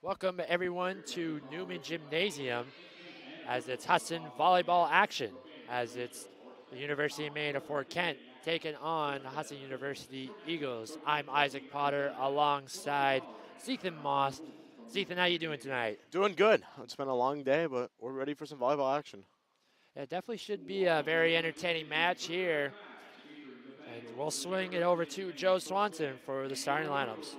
Welcome everyone to Newman Gymnasium as it's Husson Volleyball action as it's the University of Maine of Fort Kent taking on Husson University Eagles. I'm Isaac Potter alongside Zethan Moss. Zethan, how you doing tonight? Doing good. It's been a long day, but we're ready for some volleyball action. It definitely should be a very entertaining match here. And we'll swing it over to Joe Swanson for the starting lineups.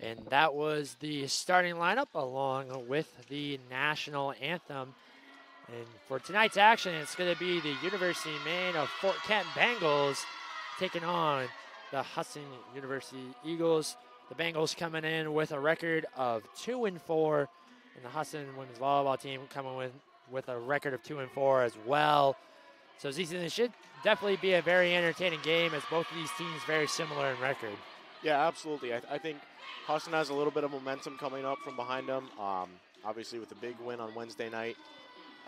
And that was the starting lineup along with the national anthem. And for tonight's action, it's going to be the University of Maine of Fort Kent Bengals taking on the Husson University Eagles. The Bengals coming in with a record of 2-4, and the Husson women's volleyball team coming with a record of 2-4 as well. So it should definitely be a very entertaining game as both of these teams very similar in record. Yeah, absolutely. I think Husson has a little bit of momentum coming up from behind them, obviously with a big win on Wednesday night,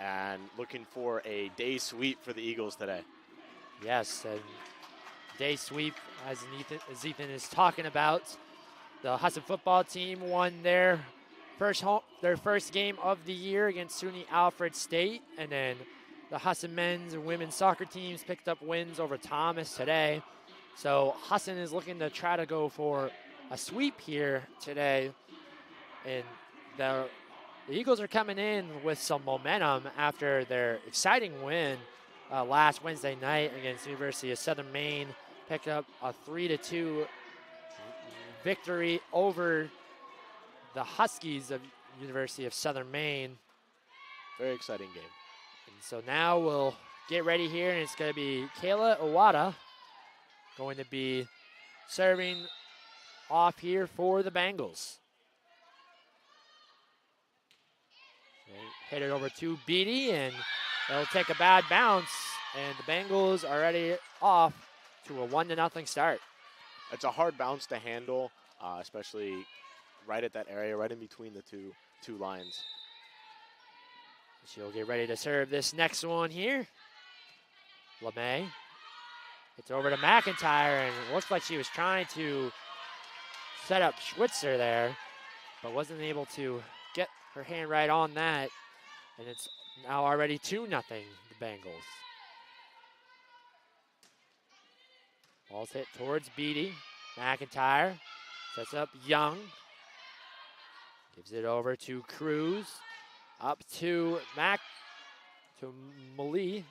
and looking for a day sweep for the Eagles today. Yes, and day sweep, as Ethan is talking about. The Husson football team won their first game of the year against SUNY Alfred State, and then the Husson men's and women's soccer teams picked up wins over Thomas today. So Husson is looking to try to go for a sweep here today, and the Eagles are coming in with some momentum after their exciting win last Wednesday night against University of Southern Maine. Picked up a 3-2 victory over the Huskies of University of Southern Maine. Very exciting game. And so now we'll get ready here, and it's going to be Kayla Iwata going to be serving off here for the Bengals. They hit it over to Beatty, and it'll take a bad bounce, and the Bengals are already off to a 1-0 start. It's a hard bounce to handle, especially right at that area, right in between the two lines. She'll get ready to serve this next one here. LeMay. It's over to McIntyre, and it looks like she was trying to set up Schwitzer there, but wasn't able to get her hand right on that. And it's now already 2-0, the Bengals. Ball's hit towards Beatty. McIntyre sets up Young. Gives it over to Cruz. Up to Malie.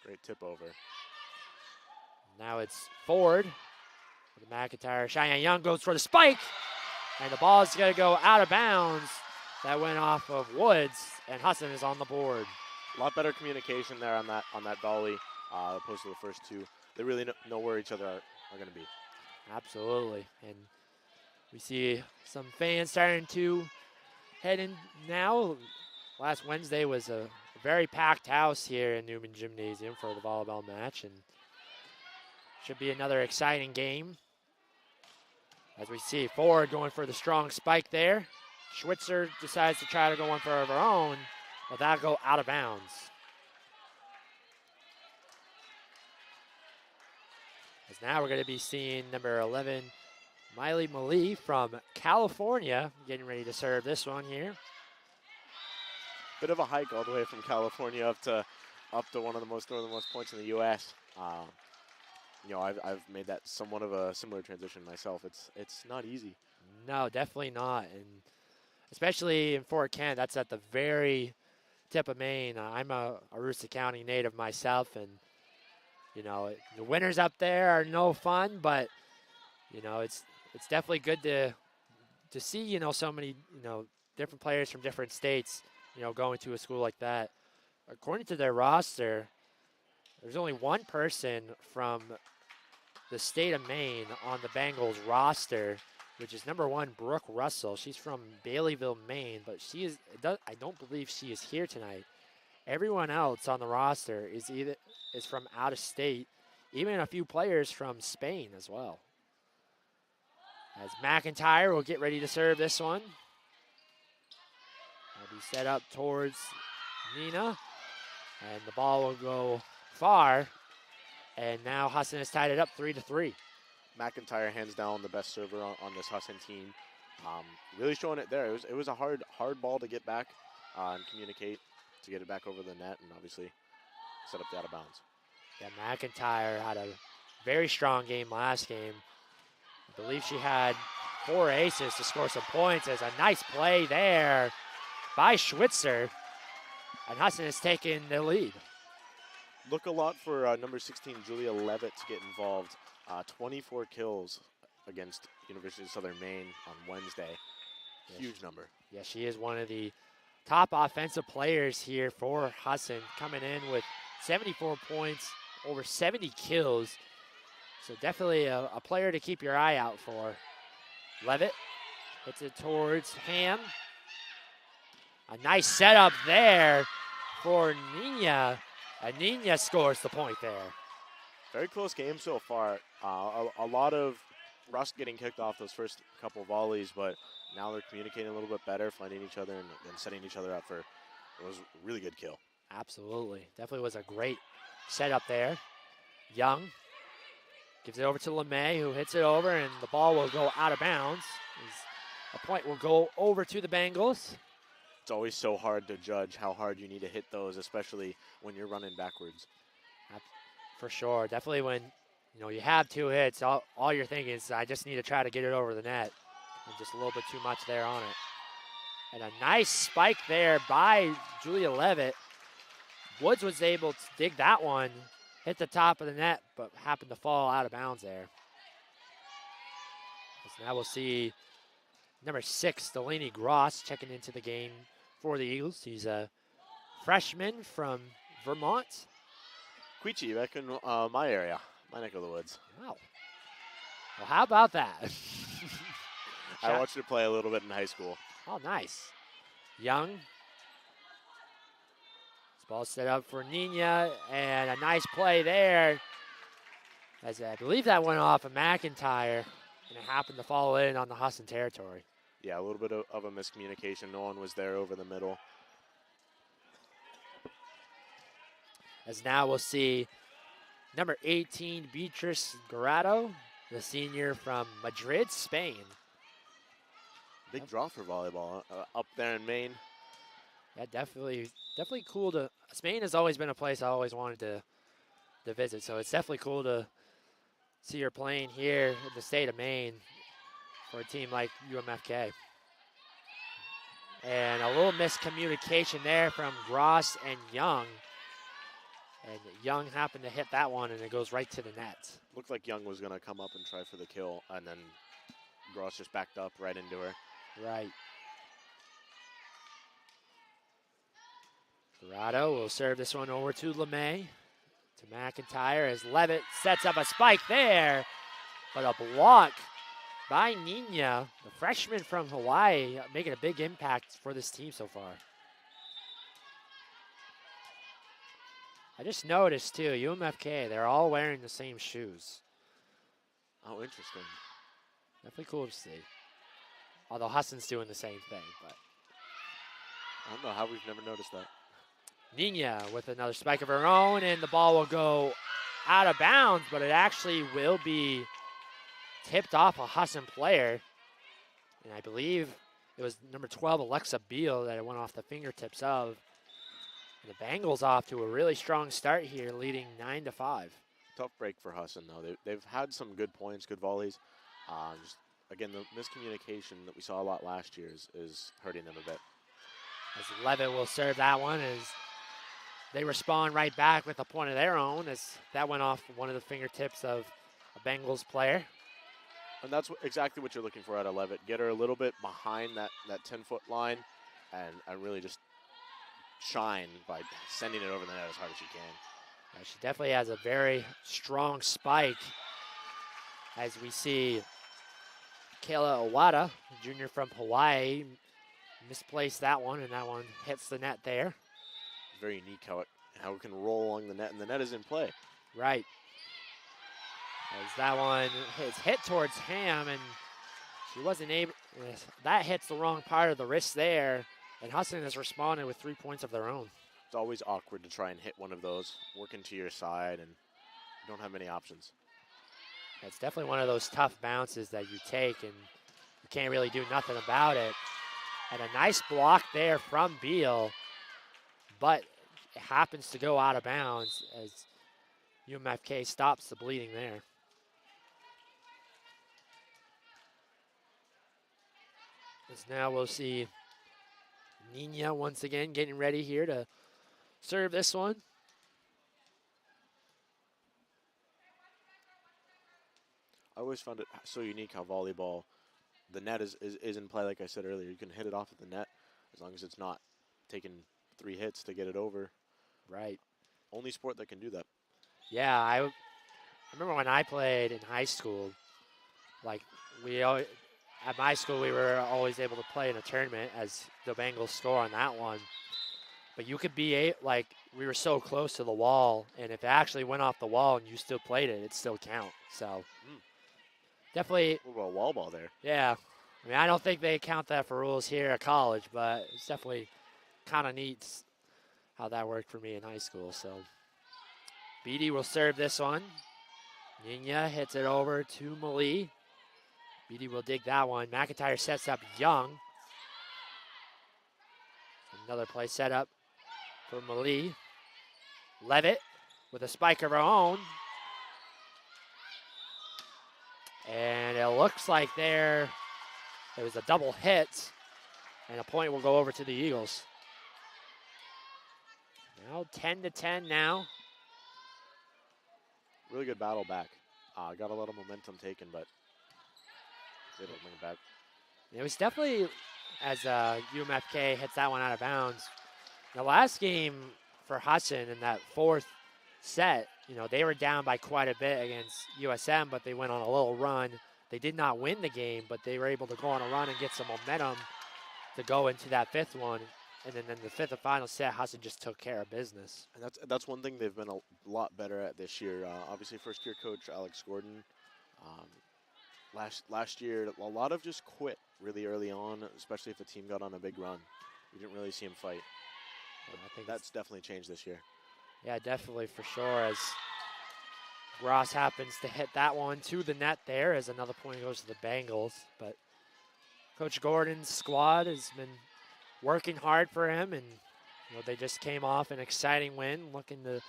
Great tip over. Now it's Ford. With McIntyre. Cheyenne Young goes for the spike. And the ball is going to go out of bounds. That went off of Woods. And Husson is on the board. A lot better communication there on that volley opposed to the first two. They really know where each other are going to be. Absolutely. And we see some fans starting to head in now. Last Wednesday was a very packed house here in Newman Gymnasium for the volleyball match, and should be another exciting game. As we see Ford going for the strong spike there. Schwitzer decides to try to go one for her own, but that'll go out of bounds. As now we're going to be seeing number 11, Miley Malie from California, getting ready to serve this one here. Bit of a hike all the way from California up to one of the most northernmost points in the U.S. I've made that somewhat of a similar transition myself. It's not easy. No, definitely not, and especially in Fort Kent, that's at the very tip of Maine. I'm a Aroostook County native myself, and the winters up there are no fun, but it's definitely good to see so many different players from different states going to a school like that. According to their roster, there's only one person from the state of Maine on the Bengals roster, which is number 1, Brooke Russell. She's from Baileyville, Maine, but I don't believe she is here tonight. Everyone else on the roster is from out of state, even a few players from Spain as well. As McIntyre will get ready to serve this one. Will be set up towards Nina, and the ball will go far. And now Husson has tied it up 3-3. McIntyre hands down the best server on this Husson team. Really showing it there. It was a hard ball to get back and communicate to get it back over the net, and obviously set up the out of bounds. Yeah, McIntyre had a very strong game last game. I believe she had 4 aces to score some points. There's a nice play there by Schwitzer, and Husson has taken the lead. Look a lot for number 16, Julia Levitt, to get involved. 24 kills against University of Southern Maine on Wednesday. Huge number. Yeah, she is one of the top offensive players here for Husson, coming in with 74 points, over 70 kills. So definitely a player to keep your eye out for. Levitt hits it towards Ham. A nice setup there for Nina. And Nina scores the point there. Very close game so far. A lot of rust getting kicked off those first couple volleys, but now they're communicating a little bit better, finding each other and setting each other up for it was a really good kill. Absolutely. Definitely was a great setup there. Young gives it over to LeMay, who hits it over, and the ball will go out of bounds. A point will go over to the Bengals. It's always so hard to judge how hard you need to hit those, especially when you're running backwards. For sure. Definitely when you have 2 hits, all you're thinking is, I just need to try to get it over the net. And just a little bit too much there on it. And a nice spike there by Julia Levitt. Woods was able to dig that one, hit the top of the net, but happened to fall out of bounds there. So now we'll see number 6, Delaney Gross, checking into the game for the Eagles. He's a freshman from Vermont. Queechee, back in my area, my neck of the woods. Wow. Well, how about that? I watched her play a little bit in high school. Oh, nice. Young. This ball set up for Nina, and a nice play there. As I believe that went off of McIntyre, and it happened to fall in on the Husson territory. Yeah, a little bit of a miscommunication. No one was there over the middle. As now we'll see number 18, Beatrice Garado, the senior from Madrid, Spain. Big draw for volleyball up there in Maine. Yeah, definitely cool to. Spain has always been a place I always wanted to visit, so it's definitely cool to see her playing here in the state of Maine for a team like UMFK. And a little miscommunication there from Gross and Young. And Young happened to hit that one, and it goes right to the net. Looked like Young was going to come up and try for the kill, and then Gross just backed up right into her. Right. Dorado will serve this one over to LeMay. To McIntyre as Levitt sets up a spike there. But a block by Nina, the freshman from Hawaii, making a big impact for this team so far. I just noticed, too, UMFK, they're all wearing the same shoes. Oh, interesting. Definitely cool to see. Although Husson's doing the same thing, but. I don't know how we've never noticed that. Nina with another spike of her own, and the ball will go out of bounds, but it actually will be tipped off a Husson player. And I believe it was number 12, Alexa Beal, that it went off the fingertips of. And the Bengals off to a really strong start here, leading 9-5. Tough break for Husson, though. They've had some good points, good volleys. Just, again, the miscommunication that we saw a lot last year is hurting them a bit. As Levitt will serve that one as they respond right back with a point of their own, as that went off one of the fingertips of a Bengals player. And that's exactly what you're looking for out of Levitt. Get her a little bit behind that 10-foot line and really just shine by sending it over the net as hard as she can. She definitely has a very strong spike, as we see Kayla Owada, junior from Hawaii, misplaced that one, and that one hits the net there. Very unique how it can roll along the net, and the net is in play. Right. As that one is hit towards Ham, and she wasn't able. That hits the wrong part of the wrist there, and Husson has responded with 3 points of their own. It's always awkward to try and hit one of those, working to your side, and you don't have many options. It's definitely one of those tough bounces that you take, and you can't really do nothing about it. And a nice block there from Beal, but it happens to go out of bounds as UMFK stops the bleeding there. As now we'll see Nina once again getting ready here to serve this one. I always found it so unique how volleyball, the net is in play, like I said earlier. You can hit it off at the net as long as it's not taking 3 hits to get it over. Right. Only sport that can do that. Yeah, I remember when I played in high school, like at my school we were always able to play in a tournament as the Bengals score on that one. But you could be we were so close to the wall, and if it actually went off the wall and you still played it, it'd still count. So definitely. A little wall ball there. Yeah. I mean, I don't think they count that for rules here at college, but it's definitely kind of neat how that worked for me in high school. So Beatty will serve this one. Nina hits it over to Malie. Beatty will dig that one. McIntyre sets up Young. Another play set up for Malie. Levitt with a spike of her own. And it looks like there was a double hit, and a point will go over to the Eagles. Now 10-10 now. Really good battle back. Got a lot of momentum taken, but they don't bring it back. It was definitely as UMFK hits that one out of bounds. The last game for Husson in that fourth set, they were down by quite a bit against USM, but they went on a little run. They did not win the game, but they were able to go on a run and get some momentum to go into that fifth one. And then in the fifth and final set, Husson just took care of business. And that's one thing they've been a lot better at this year. Obviously, first-year coach Alex Gordon. Last year, a lot of just quit really early on, especially if a team got on a big run. You didn't really see him fight. I think that's definitely changed this year. Yeah, definitely for sure. As Gross happens to hit that one to the net there, as another point goes to the Bengals. But Coach Gordon's squad has been working hard for him, and they just came off an exciting win, looking to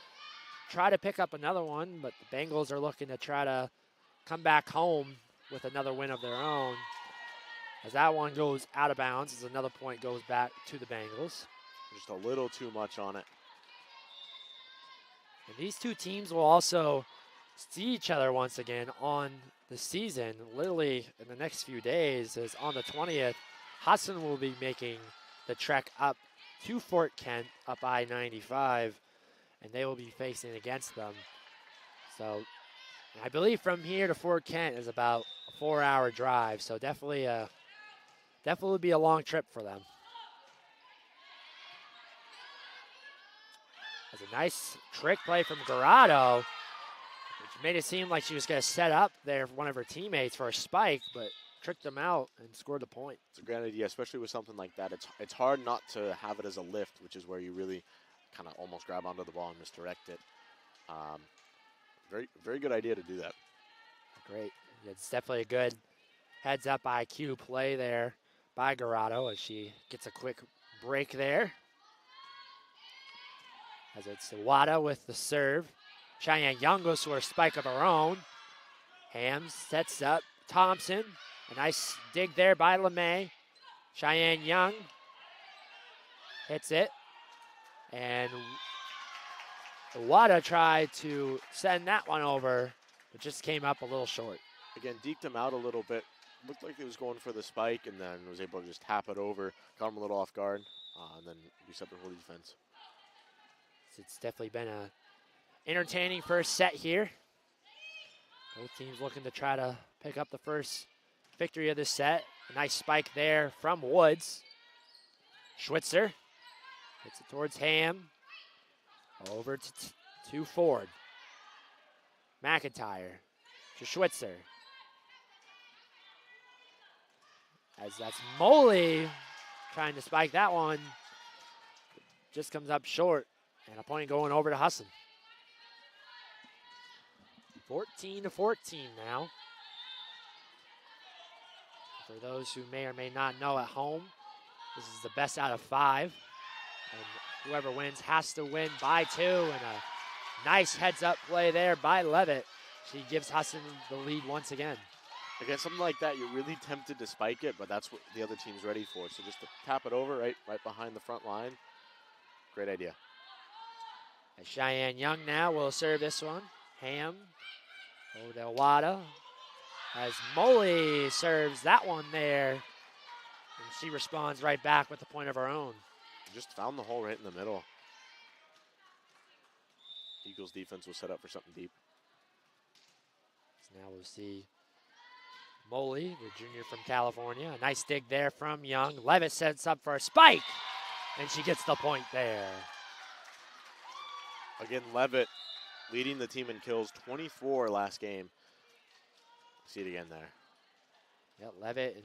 try to pick up another one. But the Bengals are looking to try to come back home with another win of their own. As that one goes out of bounds, as another point goes back to the Bengals. Just a little too much on it. And these two teams will also see each other once again on the season, literally in the next few days, as on the 20th, Husson will be making the trek up to Fort Kent, up I-95, and they will be facing against them. So I believe from here to Fort Kent is about a 4-hour drive, so definitely be a long trip for them. That's a nice trick play from Garado, which made it seem like she was going to set up there for one of her teammates for a spike, but tricked them out and scored the point. It's a great idea, especially with something like that. It's hard not to have it as a lift, which is where you really kind of almost grab onto the ball and misdirect it. Very, very good idea to do that. Great. It's definitely a good heads-up IQ play there by Garado as she gets a quick break there. As it's Wada with the serve. Cheyenne Young goes to her spike of her own. Ham sets up Thompson. A nice dig there by LeMay. Cheyenne Young hits it. And Wada tried to send that one over, but just came up a little short. Again, deked him out a little bit. Looked like he was going for the spike and then was able to just tap it over. Got him a little off guard, and then reset the whole defense. It's definitely been a entertaining first set here. Both teams looking to try to pick up the first victory of this set. A nice spike there from Woods. Schwitzer hits it towards Ham. Over to Ford. McIntyre to Schwitzer. As that's Moley trying to spike that one. Just comes up short. And a point going over to Husson. 14-14 now. For those who may or may not know at home, this is the best out of 5. And whoever wins has to win by 2. And a nice heads-up play there by Levitt. She gives Husson the lead once again. Again, something like that, you're really tempted to spike it, but that's what the other team's ready for. So just to tap it over right behind the front line, great idea. As Cheyenne Young now will serve this one. Ham over to Wada. As Moley serves that one there. And she responds right back with the point of her own. Just found the hole right in the middle. Eagles defense was set up for something deep. So now we'll see Moley, the junior from California. A nice dig there from Young. Levitt sets up for a spike. And she gets the point there. Again, Levitt leading the team in kills, 24 last game. See it again there. Yeah, Levitt and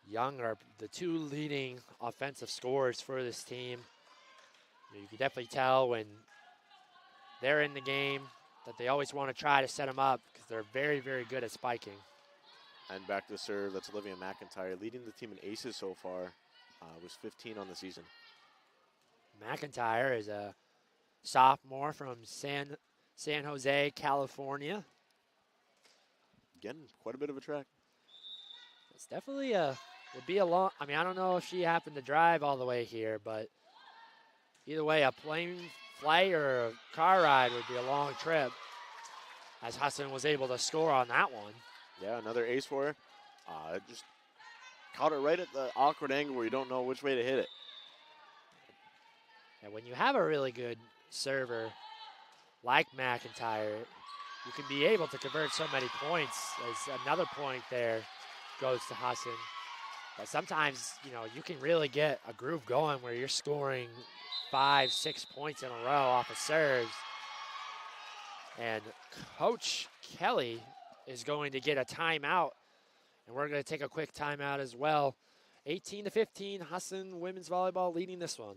Young are the two leading offensive scorers for this team. You can definitely tell when they're in the game that they always want to try to set them up because they're very, very good at spiking. And back to serve, that's Olivia McIntyre, leading the team in aces so far. Was 15 on the season. McIntyre is a sophomore from San Jose, California. Again, quite a bit of a track. It's definitely would be a long, I don't know if she happened to drive all the way here, but either way, a plane flight or a car ride would be a long trip, as Husson was able to score on that one. Yeah, another ace for her. Just Caught it right at the awkward angle where you don't know which way to hit it. And when you have a really good server like McIntyre, you can be able to convert so many points. As another point there goes to Husson. But sometimes, you can really get a groove going where you're scoring 5, 6 points in a row off of serves. And Coach Kelly is going to get a timeout, and we're going to take a quick timeout as well. 18-15, Husson women's volleyball leading this one.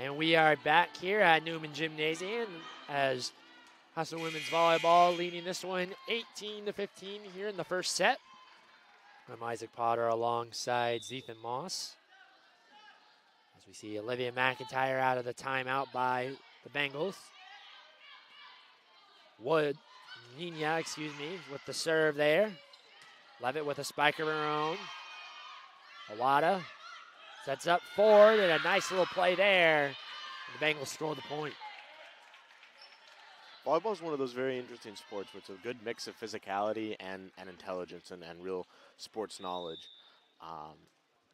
And we are back here at Newman Gymnasium as Husson women's volleyball leading this one 18-15 here in the first set. I'm Isaac Potter alongside Zethan Moss. As we see Olivia McIntyre out of the timeout by the Bengals. Nina, with the serve there. Levitt with a spike of her own. Awada sets up forward, and a nice little play there. The Bengals score the point. Volleyball is one of those very interesting sports with a good mix of physicality and intelligence and real sports knowledge.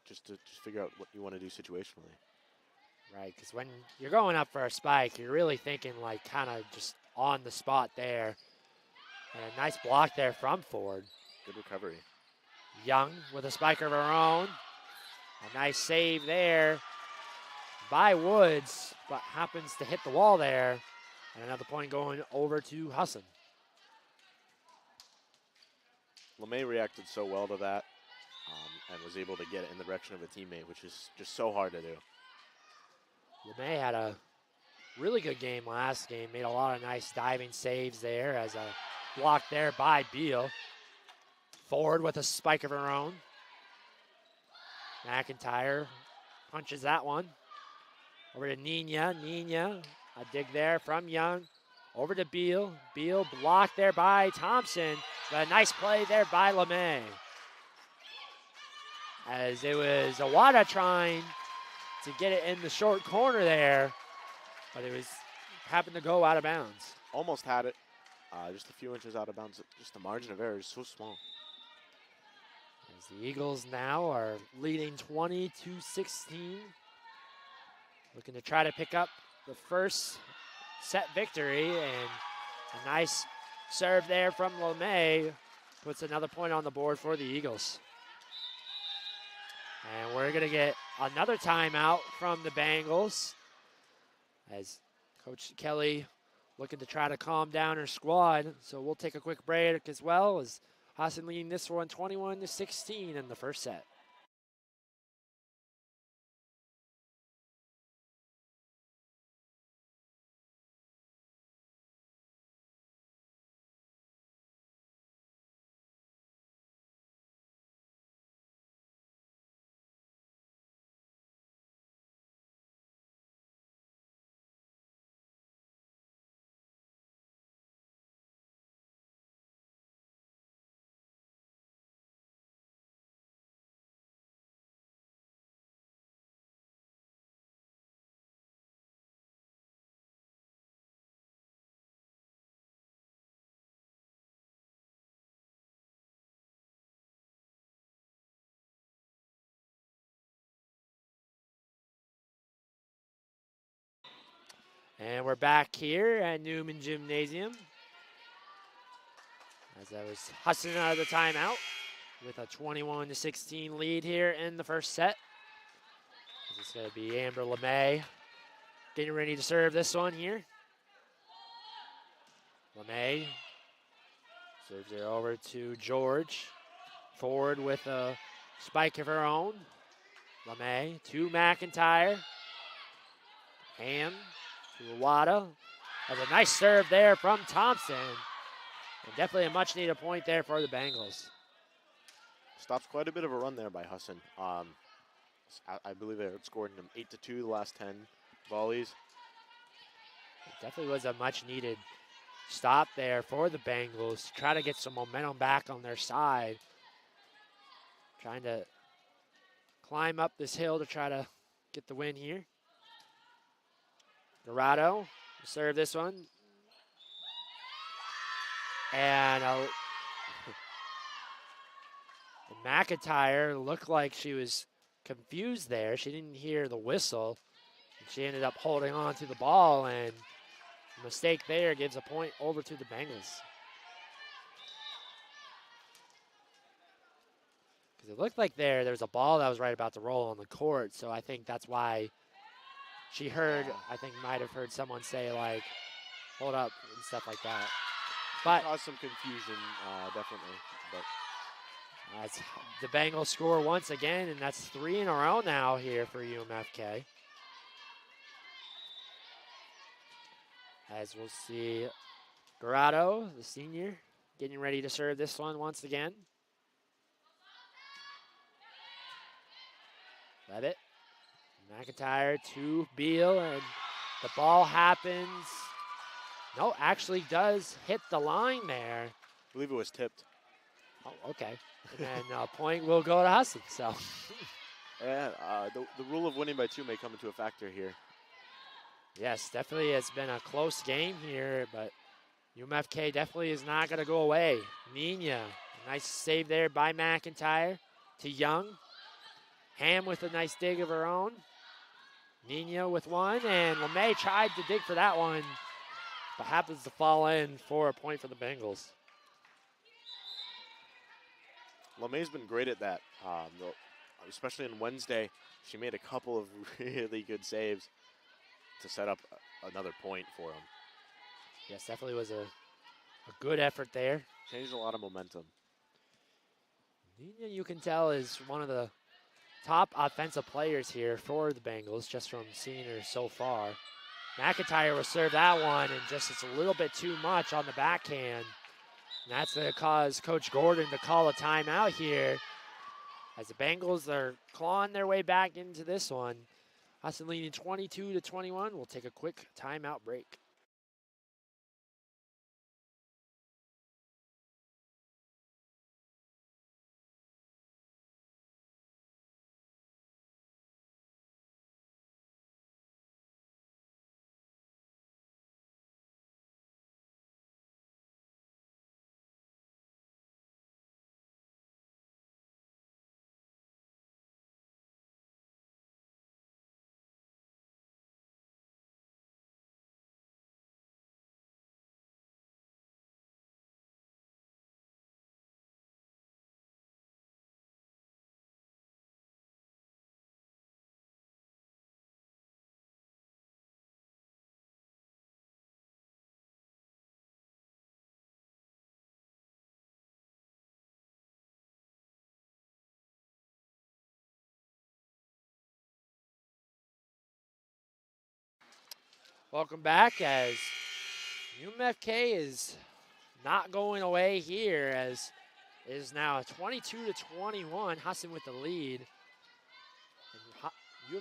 Just to figure out what you want to do situationally. Right, because when you're going up for a spike, you're really thinking like kind of just on the spot there. And a nice block there from Ford. Good recovery. Young with a spike of her own. A nice save there by Woods, but happens to hit the wall there. And another point going over to Husson. LeMay reacted so well to that and was able to get it in the direction of a teammate, which is just so hard to do. LeMay had a really good game last game. Made a lot of nice diving saves there as a block there by Beal. Ford with a spike of her own. McIntyre punches that one. Over to Nina. Nina, a dig there from Young. Over to Beal. Beal blocked there by Thompson. But a nice play there by LeMay. As it was Awada trying to get it in the short corner there. But it happened to go out of bounds. Almost had it. Just a few inches out of bounds. Just the margin of error is so small. As the Eagles now are leading 20-16. Looking to try to pick up the first set victory. And a nice serve there from LeMay puts another point on the board for the Eagles. And we're going to get another timeout from the Bengals as Coach Kelly looking to try to calm down her squad. So we'll take a quick break as well as Husson leading this one 21-16 in the first set. And we're back here at Newman Gymnasium. As that was Husson out of the timeout with a 21-16 lead here in the first set. As we It's going to be Amber LeMay getting ready to serve this one here. LeMay serves it over to George. Forward with a spike of her own. LeMay to McIntyre. Ham to Iwata. That's a nice serve there from Thompson. And definitely a much-needed point there for the Bengals. Stops quite a bit of a run there by Husson. I believe they outscored them 8-2 the last 10 volleys. It definitely was a much-needed stop there for the Bengals to try to get some momentum back on their side. Trying to climb up this hill to try to get the win here. Dorado serve this one. And McIntyre looked like she was confused there. She didn't hear the whistle. She ended up holding on to the ball, and a mistake there gives a point over to the Bengals. Because it looked like there was a ball that was right about to roll on the court, so I think that's why she heard, might have heard someone say, like, hold up and stuff like that. But caused some confusion, definitely. But that's the Bengals score once again, and that's 3 in a row now here for UMFK. As we'll see Dorado, the senior, getting ready to serve this one once again. Levitt, McIntyre to Beal, and the ball happens. No, actually does hit the line there. I believe it was tipped. Oh, okay. And then point will go to Husson. So, yeah, the rule of winning by 2 may come into a factor here. Yes, definitely it's been a close game here, but UMFK definitely is not going to go away. Nina, nice save there by McIntyre to Young. Ham with a nice dig of her own. Nina with one, and LeMay tried to dig for that one, but happens to fall in for a point for the Bengals. LeMay's been great at that, especially on Wednesday. She made a couple of really good saves to set up another point for him. Yes, definitely was a good effort there. Changed a lot of momentum. Nina, you can tell, is one of the top offensive players here for the Bengals, just from seeing her so far. McIntyre will serve that one, and just it's a little bit too much on the backhand. And that's going to cause Coach Gordon to call a timeout here, as the Bengals are clawing their way back into this one. Husson leading 22-21. We'll take a quick timeout break. Welcome back, as UMFK is not going away here, as it is now 22-21. Husson with the lead. And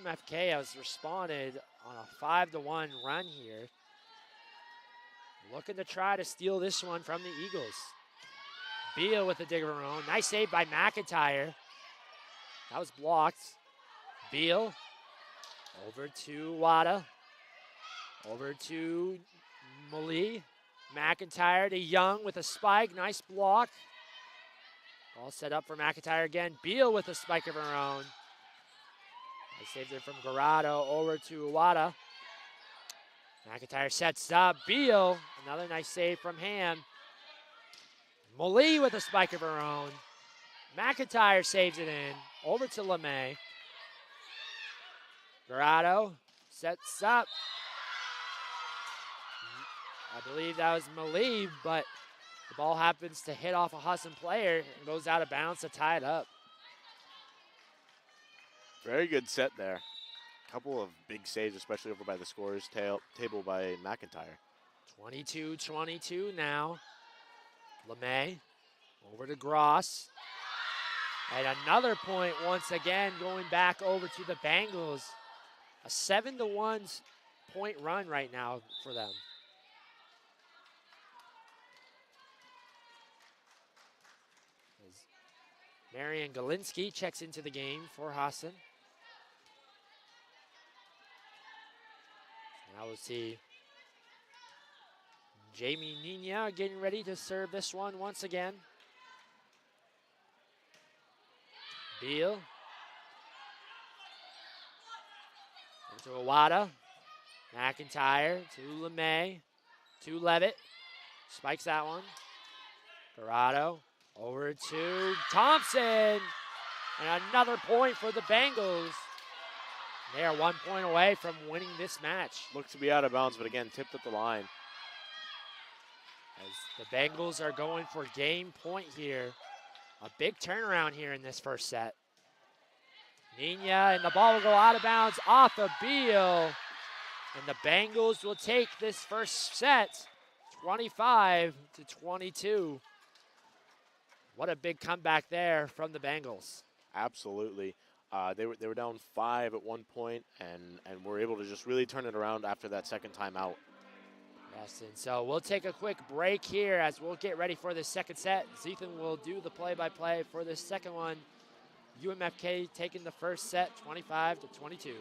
UMFK has responded on a 5-1 run here. Looking to try to steal this one from the Eagles. Beal with a dig of her own. Nice save by McIntyre. That was blocked. Beal over to Wada. Over to Mali. McIntyre to Young with a spike. Nice block. All set up for McIntyre again. Beal with a spike of her own. They saved it from Garado over to Iwata. McIntyre sets up. Beal, another nice save from Ham. Mali with a spike of her own. McIntyre saves it in. Over to LeMay. Dorado sets up. I believe that was Maleev, but the ball happens to hit off a Husson player and goes out of bounds to tie it up. Very good set there. Couple of big saves, especially over by the scorer's table by McIntyre. 22-22 now. LeMay over to Gross. And another point once again going back over to the Bengals. A 7-1 point run right now for them. As Marian Galinsky checks into the game for Husson. Now we'll see Jamie Nina getting ready to serve this one once again. Beal. To Awada. McIntyre to LeMay. To Levitt. Spikes that one. Dorado over to Thompson. And another point for the Bengals. They are 1 point away from winning this match. Looked to be out of bounds, but again, tipped at the line. As the Bengals are going for game point here. A big turnaround here in this first set. Nina, and the ball will go out of bounds off of Beal. And the Bengals will take this first set 25-22. What a big comeback there from the Bengals. Absolutely. They were down 5 at one point and were able to just really turn it around after that second timeout. Yes, and so we'll take a quick break here as we'll get ready for the second set. Zethan will do the play-by-play for the second one. UMFK taking the first set 25-22.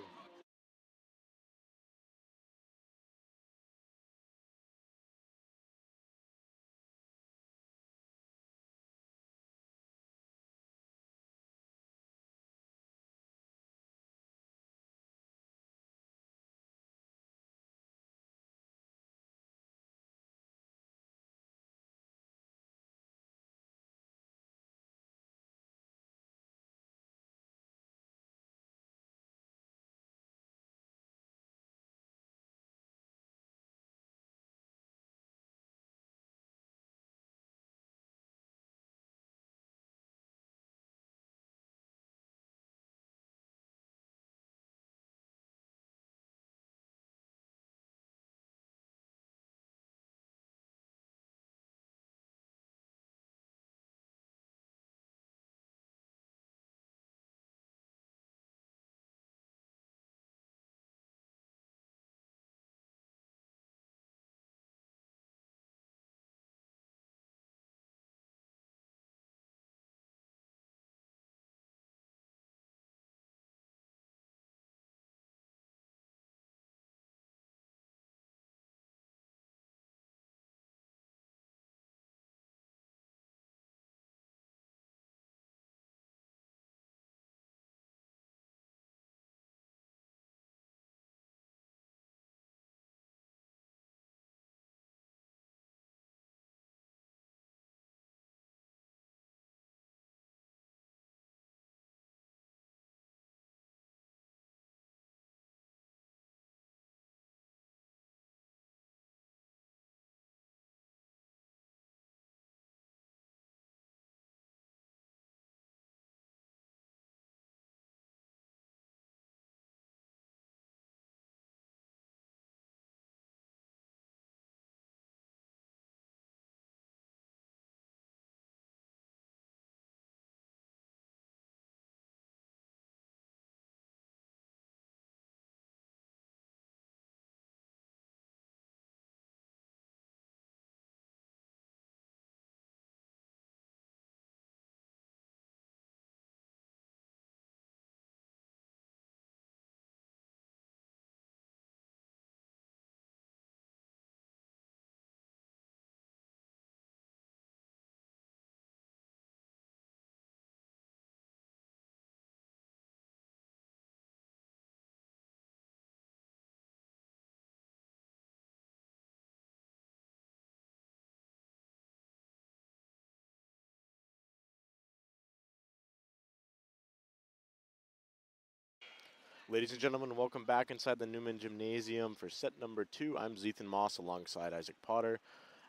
Ladies and gentlemen, welcome back inside the Newman Gymnasium for set number 2. I'm Zethan Moss alongside Isaac Potter.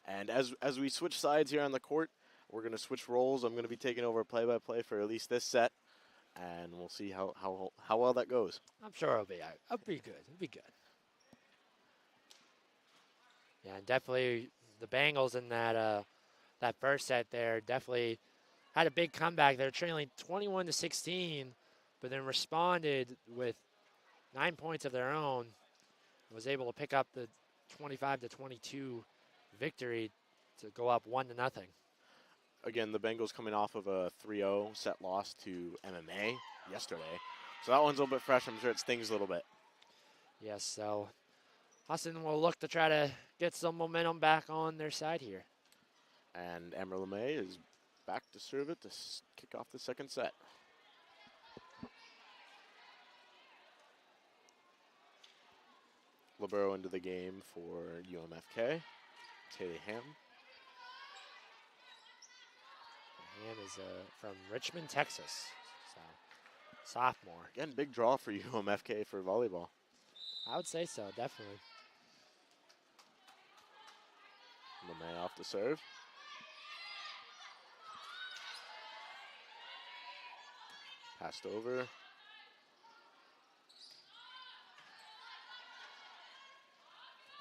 And as we switch sides here on the court, we're going to switch roles. I'm going to be taking over play-by-play for at least this set, and we'll see how well that goes. I'm sure it'll be good. It'll be good. Yeah, definitely the Bengals in that first set there definitely had a big comeback. They're trailing 21-16, but then responded with 9 points of their own. Was able to pick up the 25-22 victory to go up 1-0. Again, the Bengals coming off of a 3-0 set loss to MMA yesterday. So that one's a little bit fresh. I'm sure it stings a little bit. Yes, so Husson will look to try to get some momentum back on their side here. And Amber LeMay is back to serve it to kick off the second set. Libero into the game for UMFK. Taylor Ham. Ham is from Richmond, Texas, so sophomore. Again, big draw for UMFK for volleyball. I would say so, definitely. LeMay off the serve. Passed over.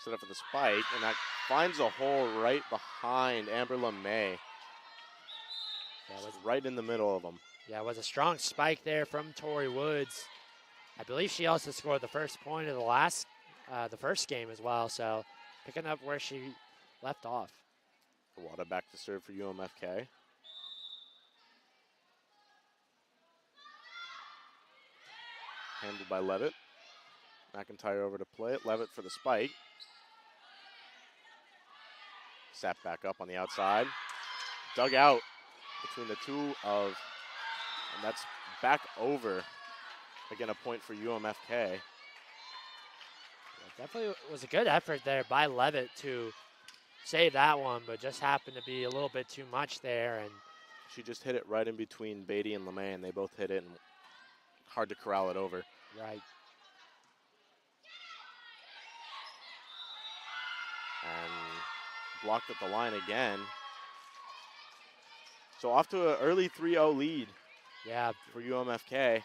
Set up for the spike, and that finds a hole right behind Amber LeMay. Right in the middle of them. Yeah, it was a strong spike there from Tori Woods. I believe she also scored the first point of the first game as well, so picking up where she left off. Wada back to serve for UMFK. Handled by Levitt. McIntyre over to play it. Levitt for the spike. Sat back up on the outside. Dug out between the two of, and that's back over. Again, a point for UMFK. Yeah, definitely was a good effort there by Levitt to save that one, but just happened to be a little bit too much there. And she just hit it right in between Beatty and LeMay, and they both hit it, and hard to corral it over. Right. And blocked at the line again. So off to an early 3-0 lead. Yeah. For UMFK.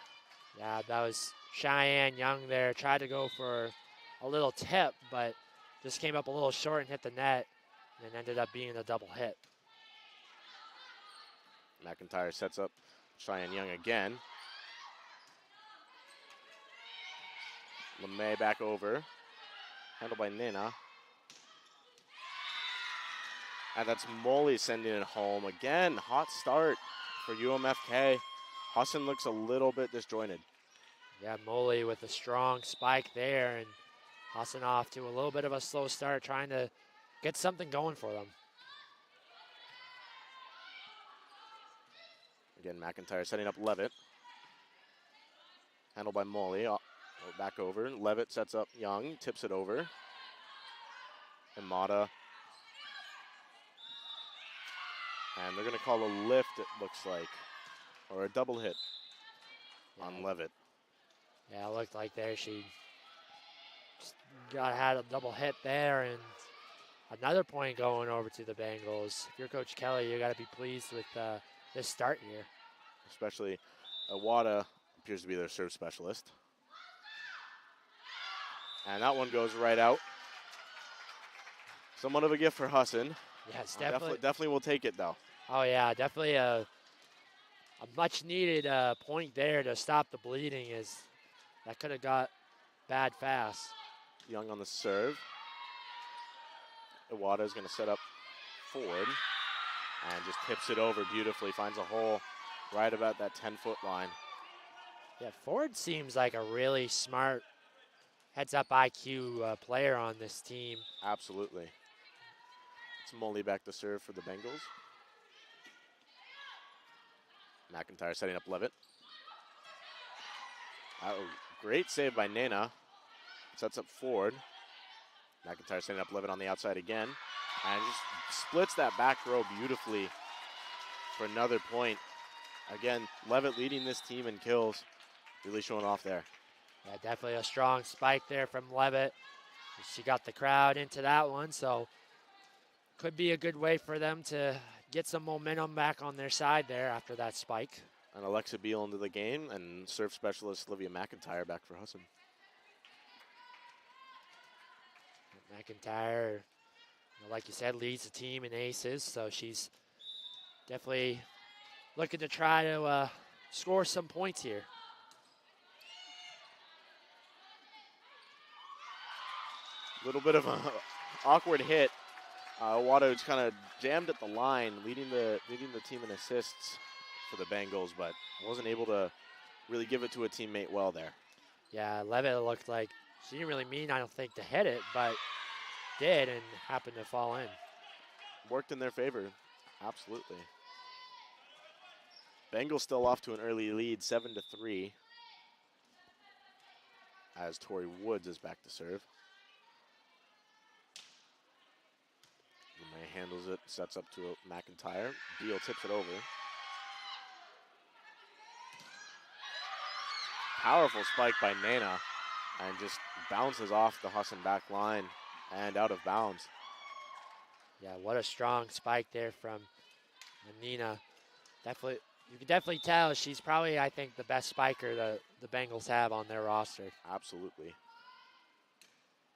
Yeah, that was Cheyenne Young there. Tried to go for a little tip, but just came up a little short and hit the net, and ended up being a double hit. McIntyre sets up Cheyenne Young again. LeMay back over. Handled by Nina. And that's Molly sending it home. Again, hot start for UMFK. Husson looks a little bit disjointed. Yeah, Molly with a strong spike there, and Husson off to a little bit of a slow start, trying to get something going for them. Again, McIntyre setting up Levitt. Handled by Molly. Back over. Levitt sets up Young, tips it over. And Mata. And they're going to call a lift, it looks like, or a double hit on Levitt. Yeah, it looked like there she had a double hit there, and another point going over to the Bengals. If you're Coach Kelly, you got to be pleased with this start here. Especially Wada appears to be their serve specialist. And that one goes right out. Somewhat of a gift for Husson. Yes, definitely will take it, though. Oh, yeah, definitely a much-needed point there to stop the bleeding. That could have got bad fast. Young on the serve. Iwata is going to set up Ford and just tips it over beautifully. Finds a hole right about that 10-foot line. Yeah, Ford seems like a really smart heads-up IQ player on this team. Absolutely. It's Molly back to serve for the Bengals. McIntyre setting up Levitt. Great save by Nena. Sets up Ford. McIntyre setting up Levitt on the outside again. And just splits that back row beautifully for another point. Again, Levitt leading this team in kills. Really showing off there. Yeah, definitely a strong spike there from Levitt. She got the crowd into that one, so could be a good way for them to get some momentum back on their side there after that spike. And Alexa Beal into the game, and serve specialist Olivia McIntyre back for Husson. McIntyre, like you said, leads the team in aces, so she's definitely looking to try to score some points here. A little bit of an awkward hit. Watto's kind of jammed at the line, leading the team in assists for the Bengals, but wasn't able to really give it to a teammate well there. Yeah, Levitt looked like she didn't really mean, I don't think, to hit it, but did and happened to fall in. Worked in their favor, absolutely. Bengals still off to an early lead, 7-3, as Tori Woods is back to serve. May handles it, sets up to McIntyre. Beal tips it over. Powerful spike by Nana, and just bounces off the Husson back line and out of bounds. Yeah, what a strong spike there from Nina. Definitely, you can definitely tell she's probably, I think, the best spiker the Bengals have on their roster. Absolutely.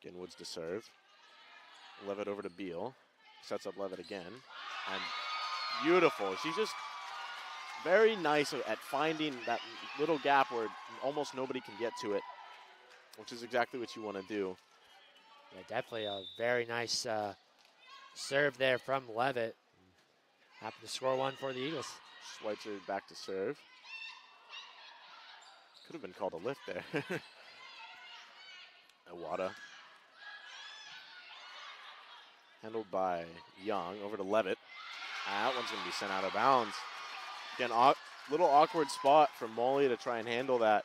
Again, Woods to serve. Levitt over to Beal. Sets up Levitt again. And beautiful. She's just very nice at finding that little gap where almost nobody can get to it, which is exactly what you want to do. Yeah, definitely a very nice serve there from Levitt. Happy to score one for the Eagles. Schweitzer back to serve. Could have been called a lift there. Iwata. Handled by Young, over to Levitt. That one's going to be sent out of bounds. Again, little awkward spot for Molly to try and handle that.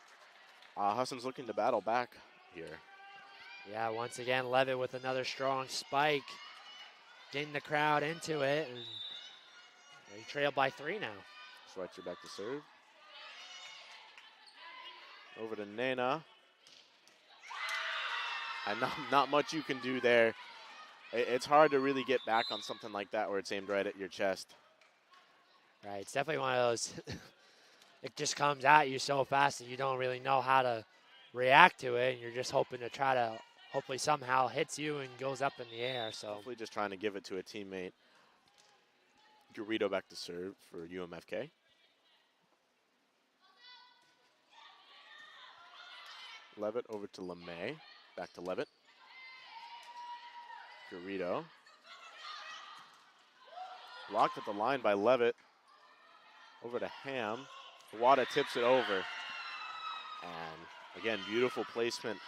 Husson's looking to battle back here. Yeah, once again, Levitt with another strong spike. Getting the crowd into it, and they trail by 3 now. Schweitzer back to serve. Over to Nana. And not much you can do there. It's hard to really get back on something like that where it's aimed right at your chest. Right, it's definitely one of those, it just comes at you so fast that you don't really know how to react to it, and you're just hoping to try to, hopefully somehow hits you and goes up in the air. So hopefully just trying to give it to a teammate. Garrido back to serve for UMFK. Levitt over to LeMay. Back to Levitt. Garrido. Blocked at the line by Levitt. Over to Ham. Wada tips it over. And again, beautiful placement.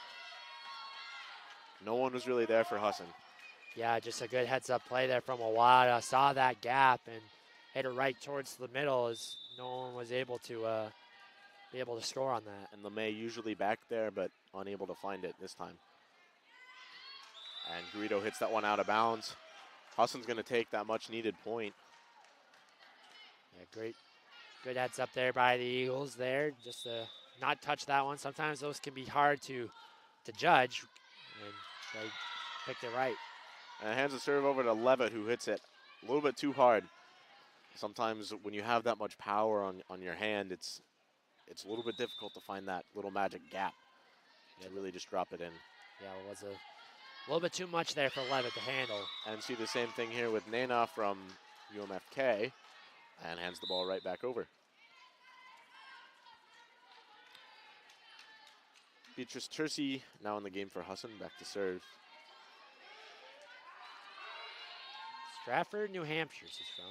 No one was really there for Husson. Yeah, just a good heads-up play there from Awada. Saw that gap and hit it right towards the middle as no one was able to be able to score on that. And LeMay usually back there, but unable to find it this time. And Garrido hits that one out of bounds. Husson's going to take that much-needed point. Yeah, good heads up there by the Eagles there. Just to not touch that one. Sometimes those can be hard to judge, and they picked it right. And hands the serve over to Levitt, who hits it a little bit too hard. Sometimes when you have that much power on your hand, it's a little bit difficult to find that little magic gap to really just drop it in. Yeah, it was a little bit too much there for Levitt to handle. And see the same thing here with Nana from UMFK, and hands the ball right back over. Beatrice Tercey now in the game for Husson, back to serve. Stratford, New Hampshire she's from.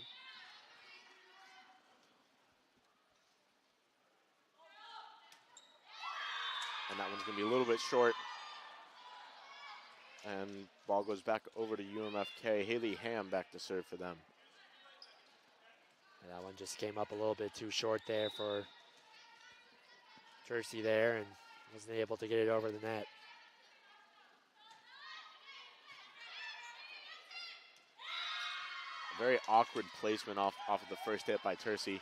And that one's going to be a little bit short. And ball goes back over to UMFK. Haley Ham back to serve for them. And that one just came up a little bit too short there for Tercey there and wasn't able to get it over the net. A very awkward placement off of the first hit by Tercey.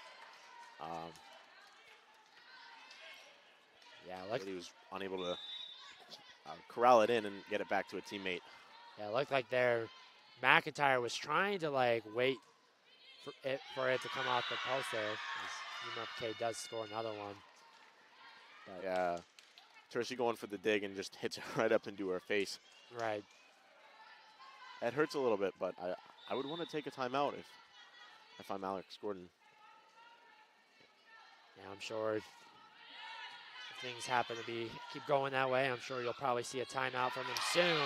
Yeah, but he was unable to corral it in and get it back to a teammate. Yeah, it looked like McIntyre was trying to like wait for it to come off the post there. As UMFK does score another one. But yeah, Tercy going for the dig and just hits it right up into her face. Right. That hurts a little bit, but I would want to take a timeout if I'm Alex Gordon. Yeah, I'm sure if things happen to keep going that way, I'm sure you'll probably see a timeout from him soon.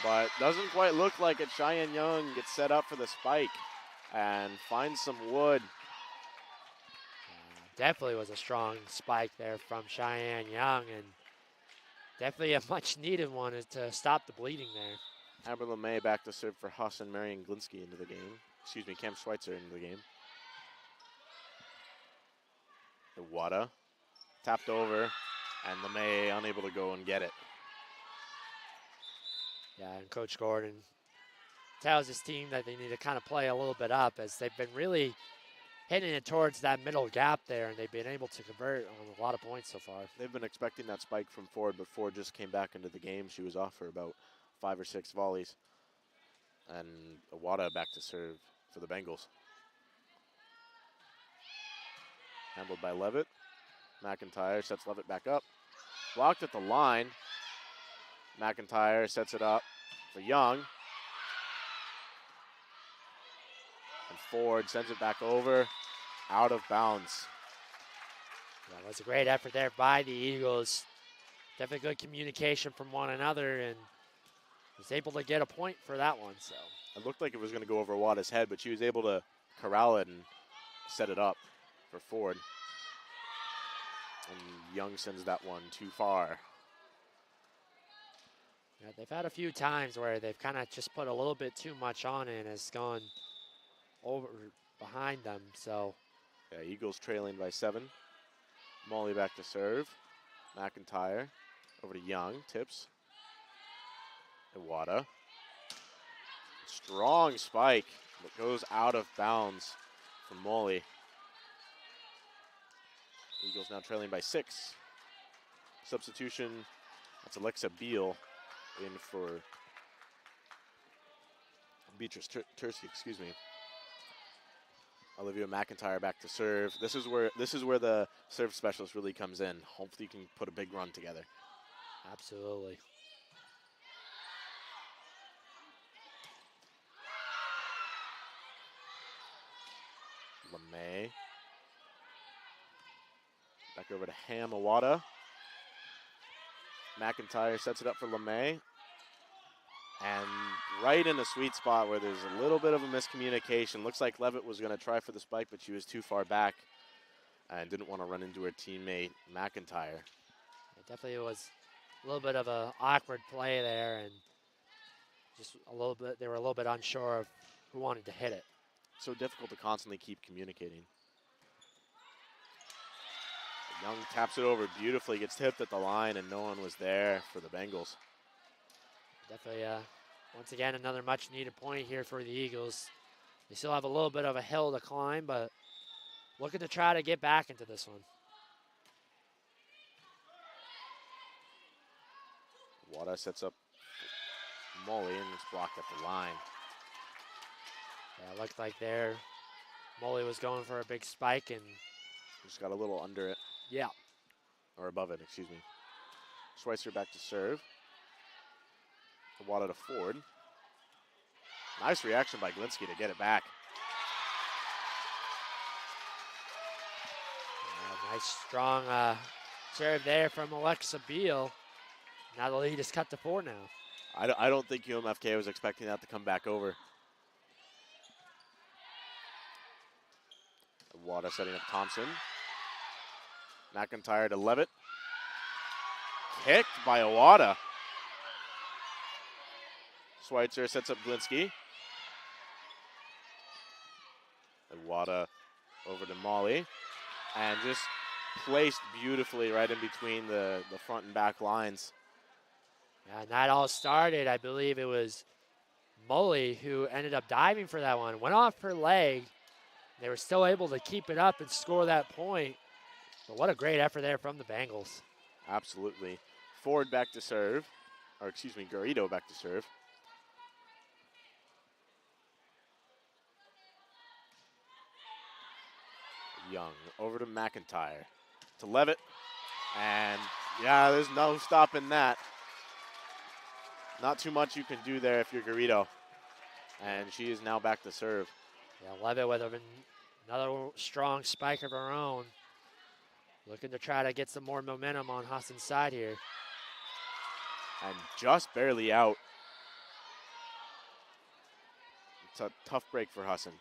But doesn't quite look like it. Cheyenne Young gets set up for the spike and finds some wood. Definitely was a strong spike there from Cheyenne Young, and definitely a much-needed one to stop the bleeding there. Amber LeMay back to serve for Husson, Marion Glinsky into the game. Excuse me, Cam Schweitzer into the game. Iwata tapped over, and LeMay unable to go and get it. Yeah, and Coach Gordon tells his team that they need to kind of play a little bit up, as they've been really hitting it towards that middle gap there, and they've been able to convert on a lot of points so far. They've been expecting that spike from Ford, but Ford just came back into the game. She was off for about 5 or 6 volleys. And Iwata back to serve for the Bengals. Handled by Levitt. McIntyre sets Levitt back up. Blocked at the line. McIntyre sets it up for Young. And Ford sends it back over, out of bounds. Yeah, it was a great effort there by the Eagles. Definitely good communication from one another, and was able to get a point for that one. So it looked like it was going to go over Wada's head, but she was able to corral it and set it up for Ford. And Young sends that one too far. Yeah, they've had a few times where they've kind of just put a little bit too much on it, and it's gone over behind them. So yeah, Eagles trailing by 7. Molly back to serve. McIntyre over to Young, tips. Iwata. Strong spike, but goes out of bounds from Molly. Eagles now trailing by 6. Substitution, that's Alexa Beal in for Beatrice Tercy, excuse me. Olivia McIntyre back to serve. This is where the serve specialist really comes in. Hopefully you can put a big run together. Absolutely. LeMay. Back over to Ham Iwata. McIntyre sets it up for LeMay. And right in the sweet spot where there's a little bit of a miscommunication. Looks like Levitt was going to try for the spike, but she was too far back and didn't want to run into her teammate, McIntyre. It definitely was a little bit of an awkward play there, and just they were a little bit unsure of who wanted to hit it. So difficult to constantly keep communicating. Young taps it over beautifully, gets tipped at the line, and no one was there for the Bengals. Definitely, once again, another much-needed point here for the Eagles. They still have a little bit of a hill to climb, but looking to try to get back into this one. Wada sets up Molly, and it's blocked at the line. Yeah, it looked like there, Molly was going for a big spike, and just got a little under it. Yeah. Or above it, excuse me. Schweitzer back to serve. Wada to Ford. Nice reaction by Glinsky to get it back. Yeah, nice strong serve there from Alexa Beal. Now the lead is cut to 4 now. I don't think UMFK was expecting that to come back over. Wada setting up Thompson. McIntyre to Levitt. Kicked by Iwata. Schweitzer sets up Glinsky. Iwata over to Molly. And just placed beautifully right in between the front and back lines. Yeah, and that all started, I believe it was Molly who ended up diving for that one. Went off her leg. They were still able to keep it up and score that point. But what a great effort there from the Bengals. Absolutely. Ford back to serve. Or excuse me, Garrido back to serve. Young over to McIntyre. To Levitt. And yeah, there's no stopping that. Not too much you can do there if you're Garrido. And she is now back to serve. Yeah, Levitt with another strong spike of her own. Looking to try to get some more momentum on Husson's side here. And just barely out. It's a tough break for Husson.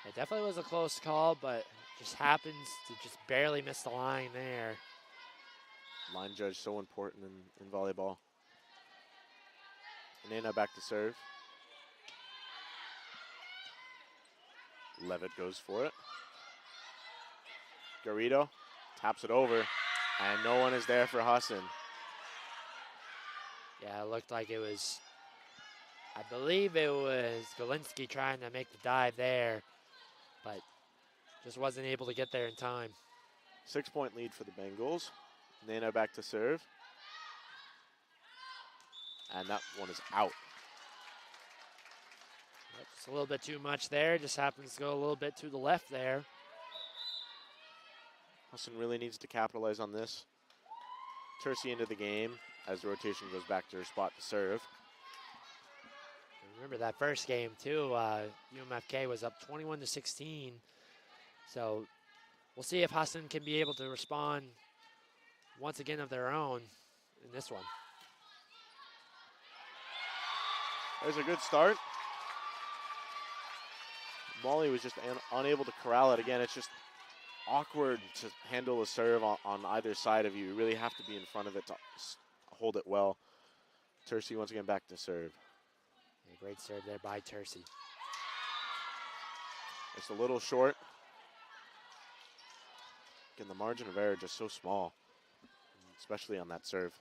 It definitely was a close call, but just happens to just barely miss the line there. Line judge so important in volleyball. Nena back to serve. Levitt goes for it. Garrido taps it over, and no one is there for Husson. Yeah, it looked like it was, I believe it was Galinsky trying to make the dive there, but just wasn't able to get there in time. 6-point lead for the Bengals. Nena back to serve. And that one is out. Yep, just a little bit too much there. Just happens to go a little bit to the left there. Husson really needs to capitalize on this. Tercy into the game as the rotation goes back to her spot to serve. Remember that first game too, UMFK was up 21-16. So we'll see if Husson can be able to respond once again of their own in this one. There's a good start. Molly was just unable to corral it again. It's just awkward to handle a serve on either side of you. You really have to be in front of it to hold it well. Tercy once again back to serve. Yeah, great serve there by Tercy. It's a little short. Again, the margin of error just so small, especially on that serve.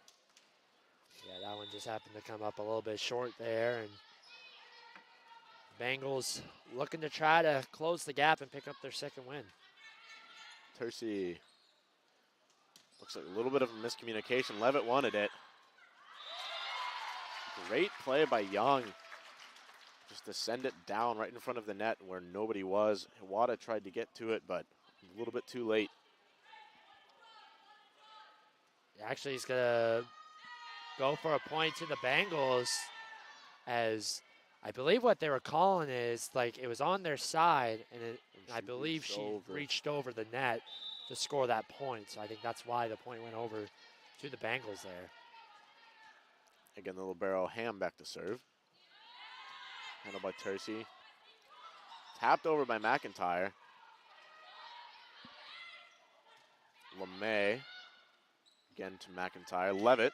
Yeah, that one just happened to come up a little bit short there, and Bengals looking to try to close the gap and pick up their second win. Tercy looks like a little bit of a miscommunication. Levitt wanted it. Great play by Young. Just to send it down right in front of the net where nobody was. Iwata tried to get to it, but a little bit too late. Actually, he's going to go for a point to the Bengals, as I believe what they were calling is like it was on their side, and I believe she reached over the net to score that point. So I think that's why the point went over to the Bengals there. Again, the little barrel Ham back to serve. Handled by Tercy. Tapped over by McIntyre. LeMay. Again to McIntyre. Levitt.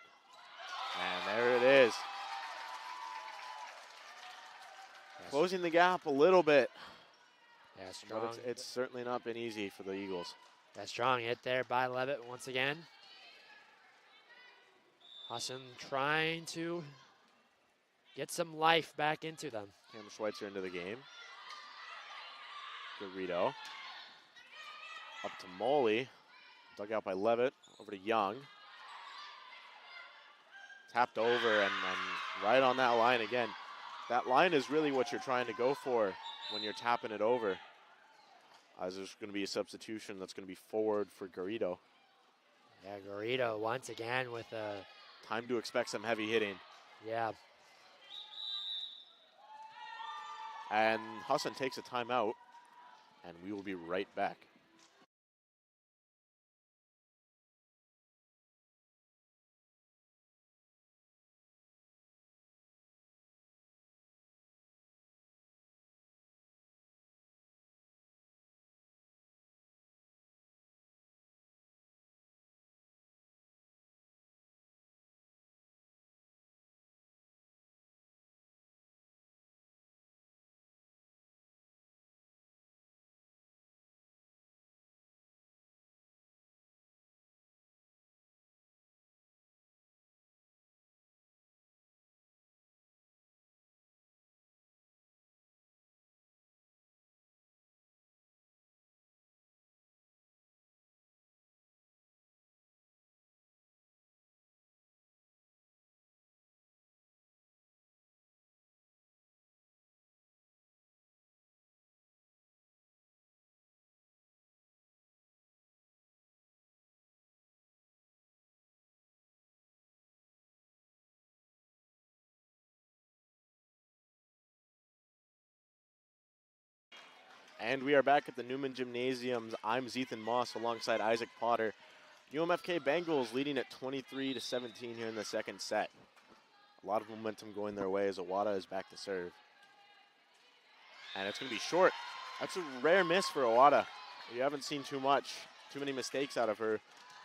And there it is. Yes. Closing the gap a little bit. Yeah, strong. But it's certainly not been easy for the Eagles. That strong hit there by Levitt once again. Husson trying to get some life back into them. Cam Schweitzer into the game. Garrido. Up to Molly. Dug out by Levitt. Over to Young. Tapped over and right on that line again. That line is really what you're trying to go for when you're tapping it over. As there's going to be a substitution that's going to be forward for Garrido. Yeah, Garrido once again with a... Time to expect some heavy hitting. Yeah. And Husson takes a timeout, and we will be right back. And we are back at the Newman Gymnasium. I'm Zethan Moss alongside Isaac Potter. UMFK Bengals leading at 23-17 here in the second set. A lot of momentum going their way as Awada is back to serve. And it's going to be short. That's a rare miss for Awada. You haven't seen too many mistakes out of her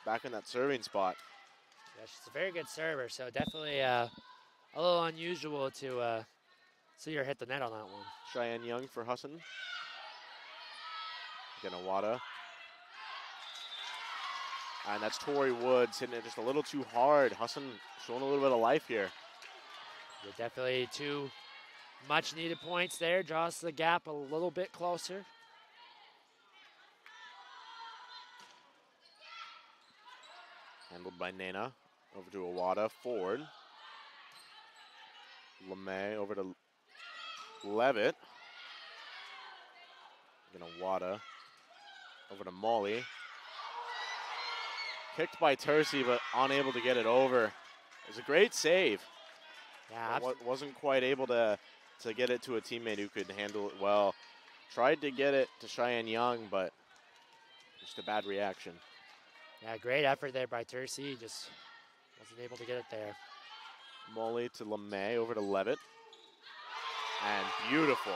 back in that serving spot. Yeah, she's a very good server, so definitely a little unusual to see her hit the net on that one. Cheyenne Young for Husson. Again, Awada. And that's Tori Woods hitting it just a little too hard. Husson showing a little bit of life here. Yeah, definitely 2 much needed points there. Draws the gap a little bit closer. Handled by Nena. Over to Awada, forward. LeMay over to Levitt. Again, Awada. Over to Molly. Kicked by Tercey, but unable to get it over. It was a great save. Yeah, Wasn't quite able to get it to a teammate who could handle it well. Tried to get it to Cheyenne Young, but just a bad reaction. Yeah, great effort there by Tercey. Just wasn't able to get it there. Molly to LeMay, over to Levitt. And beautiful.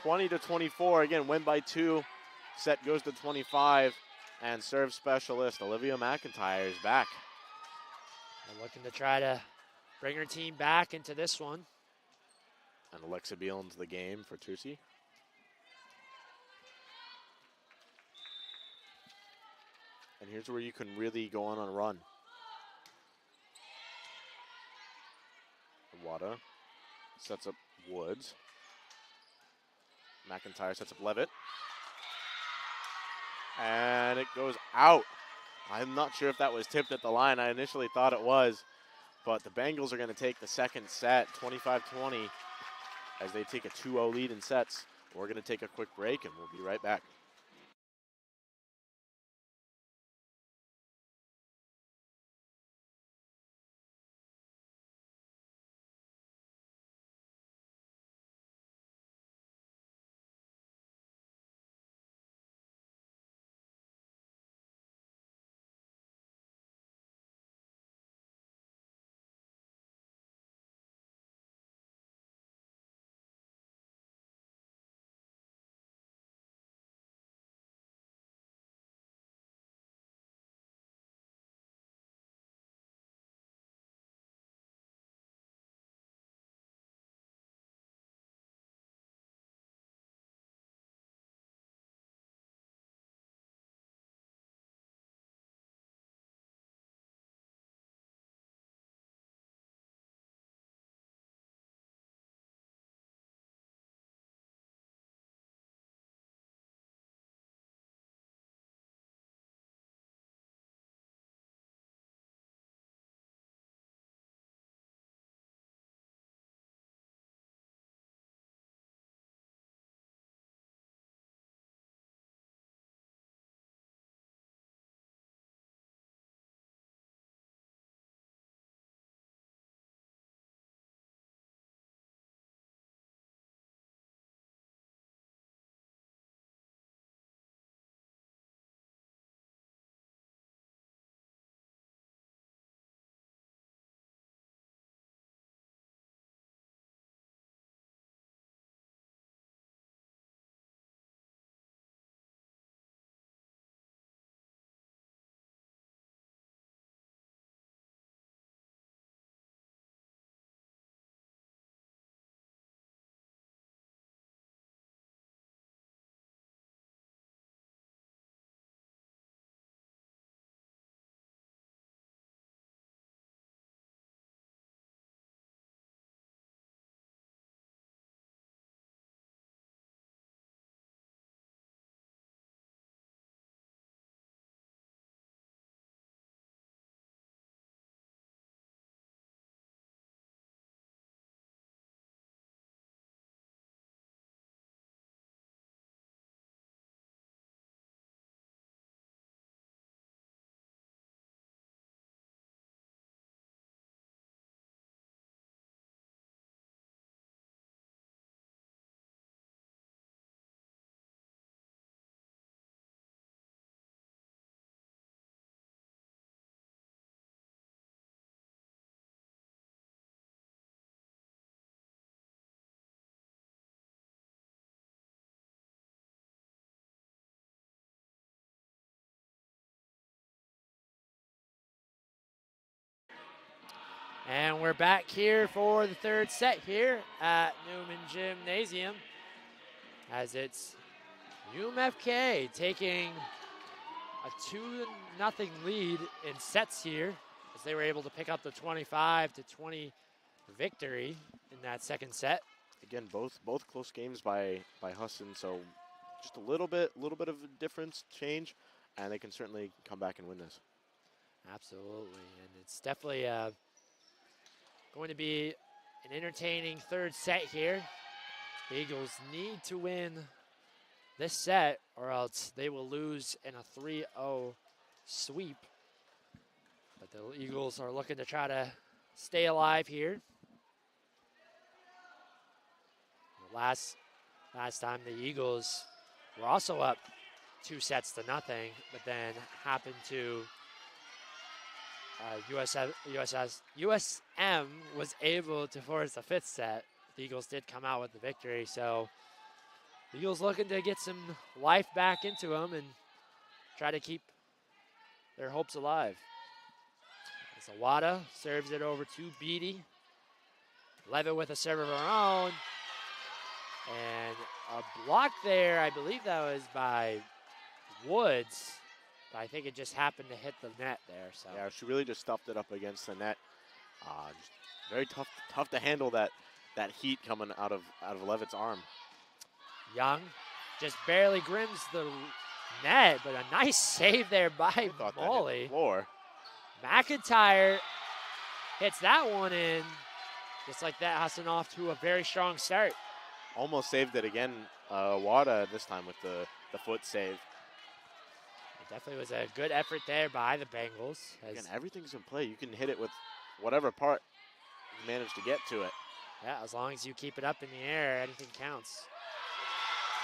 20-24, again, win by 2. Set goes to 25, and serve specialist Olivia McIntyre is back. And looking to try to bring her team back into this one. And Alexa Beal into the game for Tercey. And here's where you can really go on a run. Awada sets up Woods. McIntyre sets up Levitt. And it goes out. I'm not sure if that was tipped at the line. I initially thought it was. But the Bengals are going to take the second set, 25-20, as they take a 2-0 lead in sets. We're going to take a quick break, and we'll be right back. And we're back here for the third set here at Newman Gymnasium, as it's UMFK taking a 2-0 lead in sets here, as they were able to pick up the 25-20 victory in that second set. Again, both close games by Husson, so just a little bit of a difference, change, and they can certainly come back and win this. Absolutely, and it's definitely going to be an entertaining third set here. The Eagles need to win this set, or else they will lose in a 3-0 sweep. But the Eagles are looking to try to stay alive here. Last time the Eagles were also up 2-0, but then happened to USM was able to force the fifth set. The Eagles did come out with the victory, so the Eagles looking to get some life back into them and try to keep their hopes alive. As Awada serves it over to Beatty. Levitt with a serve of her own. And a block there, I believe that was by Woods. But I think it just happened to hit the net there. So yeah, she really just stuffed it up against the net. Just very tough to handle that heat coming out of Levitt's arm. Young just barely grims the net, but a nice save there by Molly. McIntyre hits that one in. Just like that, Husson off to a very strong start. Almost saved it again, Wada this time with the foot save. It definitely was a good effort there by the Bengals. Again, everything's in play. You can hit it with whatever part you manage to get to it. Yeah, as long as you keep it up in the air, anything counts.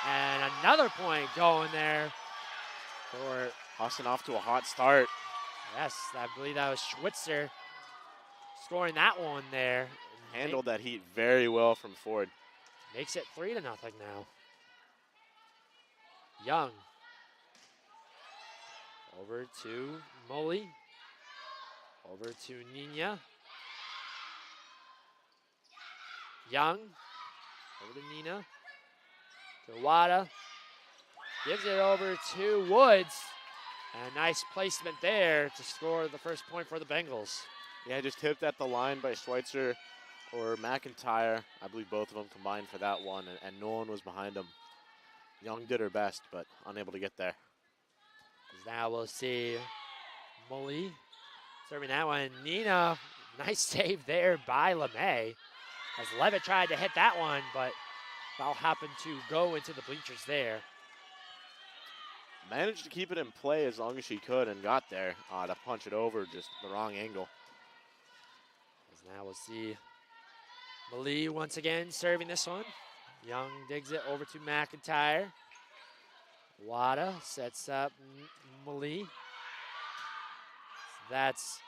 And another point going there for Husson off to a hot start. Yes, I believe that was Schwitzer scoring that one there. Handled that heat very well from Ford. Makes it 3-0 now. Young. Over to Molly. Over to Nina. Young. Over to Nina. To Wada. Gives it over to Woods. And a nice placement there to score the first point for the Bengals. Yeah, just tipped at the line by Schweitzer or McIntyre. I believe both of them combined for that one, and no one was behind them. Young did her best, but unable to get there. Now we'll see Molly serving that one. Nina, nice save there by LeMay. As Levitt tried to hit that one, but ball happened to go into the bleachers there. Managed to keep it in play as long as she could and got there to punch it over, just the wrong angle. As now we'll see Molly once again serving this one. Young digs it over to McIntyre. Wada sets up Molly. That's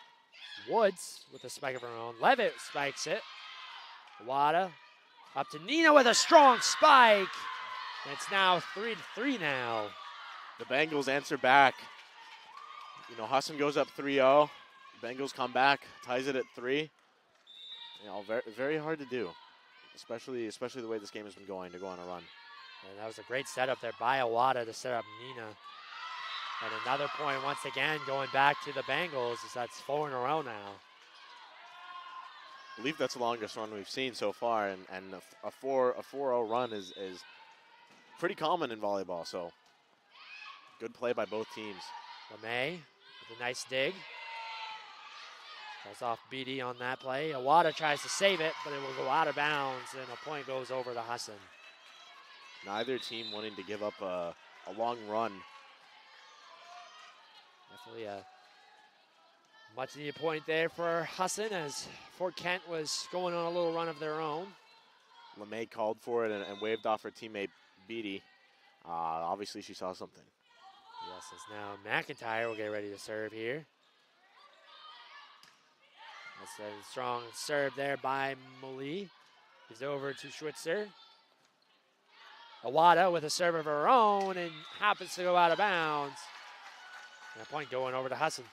Woods with a spike of her own. Levitt spikes it. Wada up to Nina with a strong spike. It's now 3-3 now. The Bengals answer back. You know, Husson goes up 3-0. Bengals come back, ties it at 3. You know, very, very hard to do, especially the way this game has been going, to go on a run. And that was a great setup there by Awada to set up Nina. And another point once again going back to the Bengals, as that's 4 in a row now. I believe that's the longest run we've seen so far, and a 4-0 run is pretty common in volleyball. So good play by both teams. LeMay with a nice dig. Goes off Beatty on that play. Awada tries to save it, but it will go out of bounds, and a point goes over to Husson. Neither team wanting to give up a long run. Definitely a much needed point there for Husson, as Fort Kent was going on a little run of their own. LeMay called for it and waved off her teammate Beatty. Obviously she saw something. Yes, as now McIntyre will get ready to serve here. That's a strong serve there by Molly. He's over to Schwitzer. Awada with a serve of her own and happens to go out of bounds. And a point going over to Husson.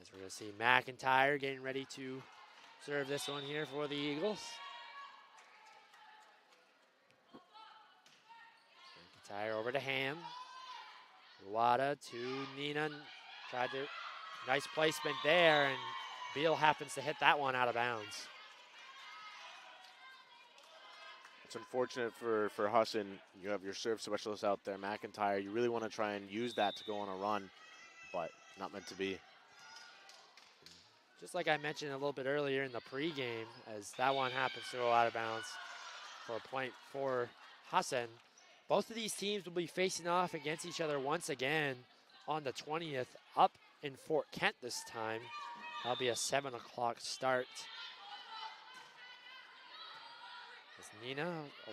As we're going to see McIntyre getting ready to serve this one here for the Eagles. McIntyre over to Ham. Wada to Nina. Tried to, nice placement there, and Beal happens to hit that one out of bounds. It's unfortunate for Husson. You have your serve specialist out there, McIntyre. You really want to try and use that to go on a run, but not meant to be. Just like I mentioned a little bit earlier in the pregame, as that one happens to go out of bounds for a point for Husson. Both of these teams will be facing off against each other once again on the 20th up in Fort Kent this time. That'll be a 7 o'clock start. As Nina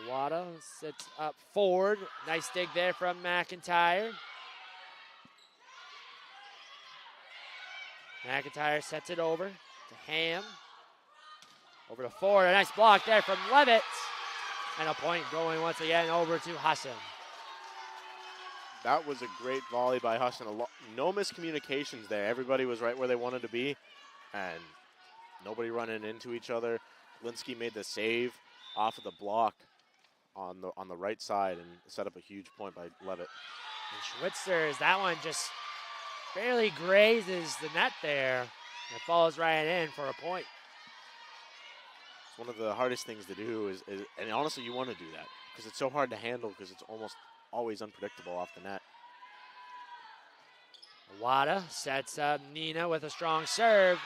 Awada sits up forward. Nice dig there from McIntyre. McIntyre sets it over to Ham. Over to Ford. A nice block there from Levitt. And a point going once again over to Husson. That was a great volley by Husson. No miscommunications there. Everybody was right where they wanted to be, and nobody running into each other. Linsky made the save off of the block on the right side and set up a huge point by Levitt. And Schwitzer's, that one just barely grazes the net there. And falls right in for a point. It's one of the hardest things to do is and honestly you want to do that because it's so hard to handle because it's almost always unpredictable off the net. Wada sets up Nina with a strong serve.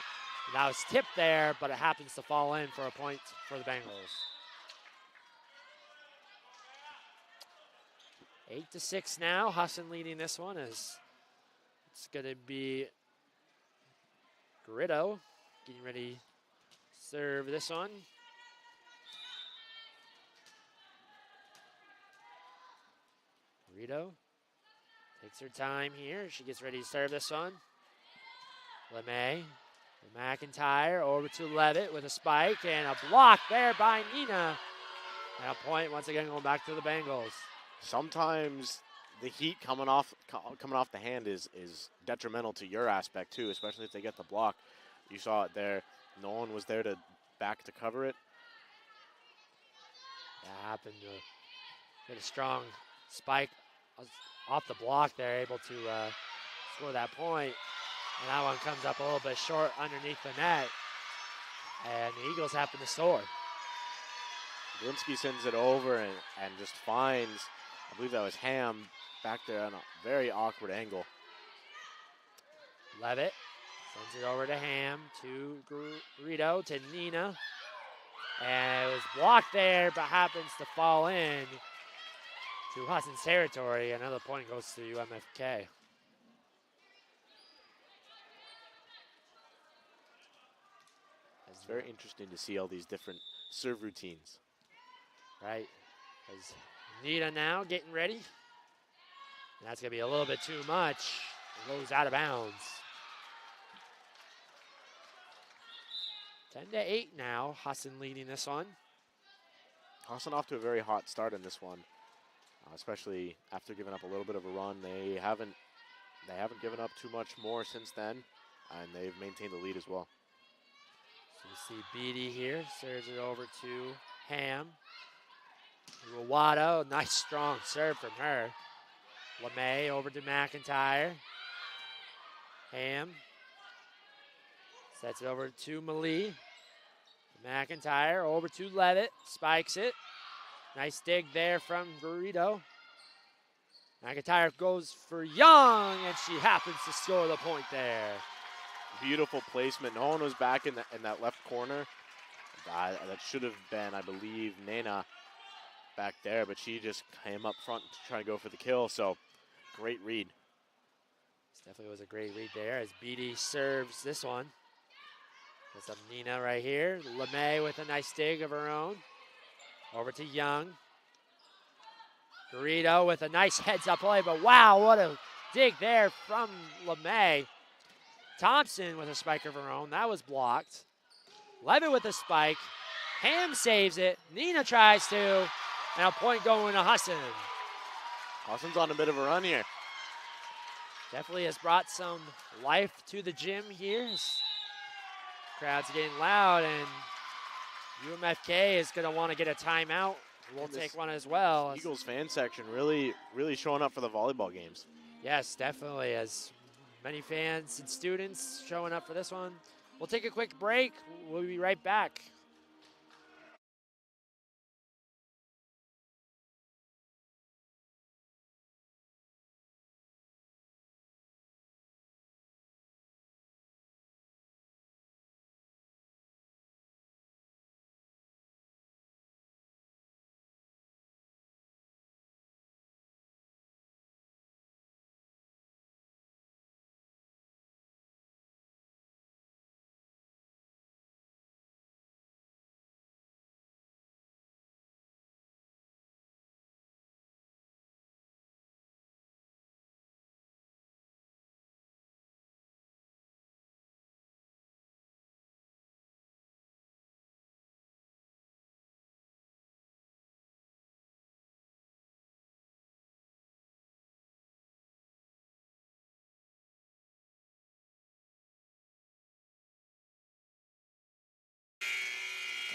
That was tipped there, but it happens to fall in for a point for the Bengals. 8-6 now. Husson leading this one as it's going to be Gritto getting ready to serve this one. Rito takes her time here. She gets ready to serve this one. LeMay, McIntyre over to Levitt with a spike and a block there by Nina. And a point once again going back to the Bengals. Sometimes the heat coming off the hand is detrimental to your aspect too, especially if they get the block. You saw it there. No one was there to back to cover it. That happened to get a strong spike off the block there, able to score that point. And that one comes up a little bit short underneath the net. And the Eagles happen to score. Linsky sends it over and just finds, I believe that was Ham, back there on a very awkward angle. Levitt sends it over to Ham, to Rito, to Nina. And it was blocked there, but happens to fall in to Husson's territory. Another point goes to UMFK. It's very interesting to see all these different serve routines. Right. As Nina now getting ready. And that's going to be a little bit too much. It goes out of bounds. 10-8 now. Husson leading this one. Husson off to a very hot start in this one, especially after giving up a little bit of a run. They haven't given up too much more since then, and they've maintained the lead as well. So you see Beatty here, serves it over to Ham. Ruwado, nice strong serve from her. LeMay over to McIntyre. Ham sets it over to Malie. McIntyre over to Levitt, spikes it. Nice dig there from Burrito. McIntyre goes for Young, and she happens to score the point there. Beautiful placement. No one was back in that left corner. That should have been, I believe, Nena back there, but she just came up front to try and go for the kill, so great read. This definitely was a great read there as Beatty serves this one. That's up Nina right here. LeMay with a nice dig of her own. Over to Young. Garrido with a nice heads-up play, but wow, what a dig there from LeMay. Thompson with a spike of her own. That was blocked. Levitt with a spike. Ham saves it. Nina tries to. And a point going to Husson. Husson's on a bit of a run here. Definitely has brought some life to the gym here. Crowd's getting loud, and UMFK is going to want to get a timeout. We'll take one as well. Eagles fan section really showing up for the volleyball games. Yes, definitely, as many fans and students showing up for this one. We'll take a quick break. We'll be right back.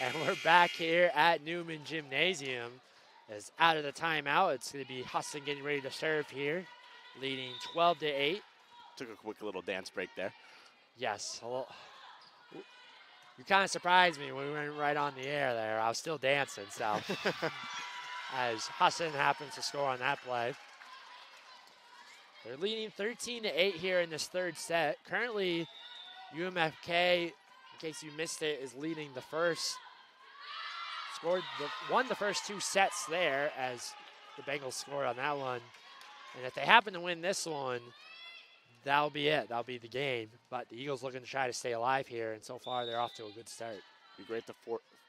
And we're back here at Newman Gymnasium. As out of the timeout, it's going to be Husson getting ready to serve here, leading 12-8. Took a quick little dance break there. Yes. You kind of surprised me when we went right on the air there. I was still dancing, so as Husson happens to score on that play. They're leading 13-8 here in this third set. Currently, UMFK, in case you missed it, is leading the first. Won the first two sets there as the Bengals scored on that one. And if they happen to win this one, that'll be it. That'll be the game. But the Eagles looking to try to stay alive here, and so far they're off to a good start. Be great to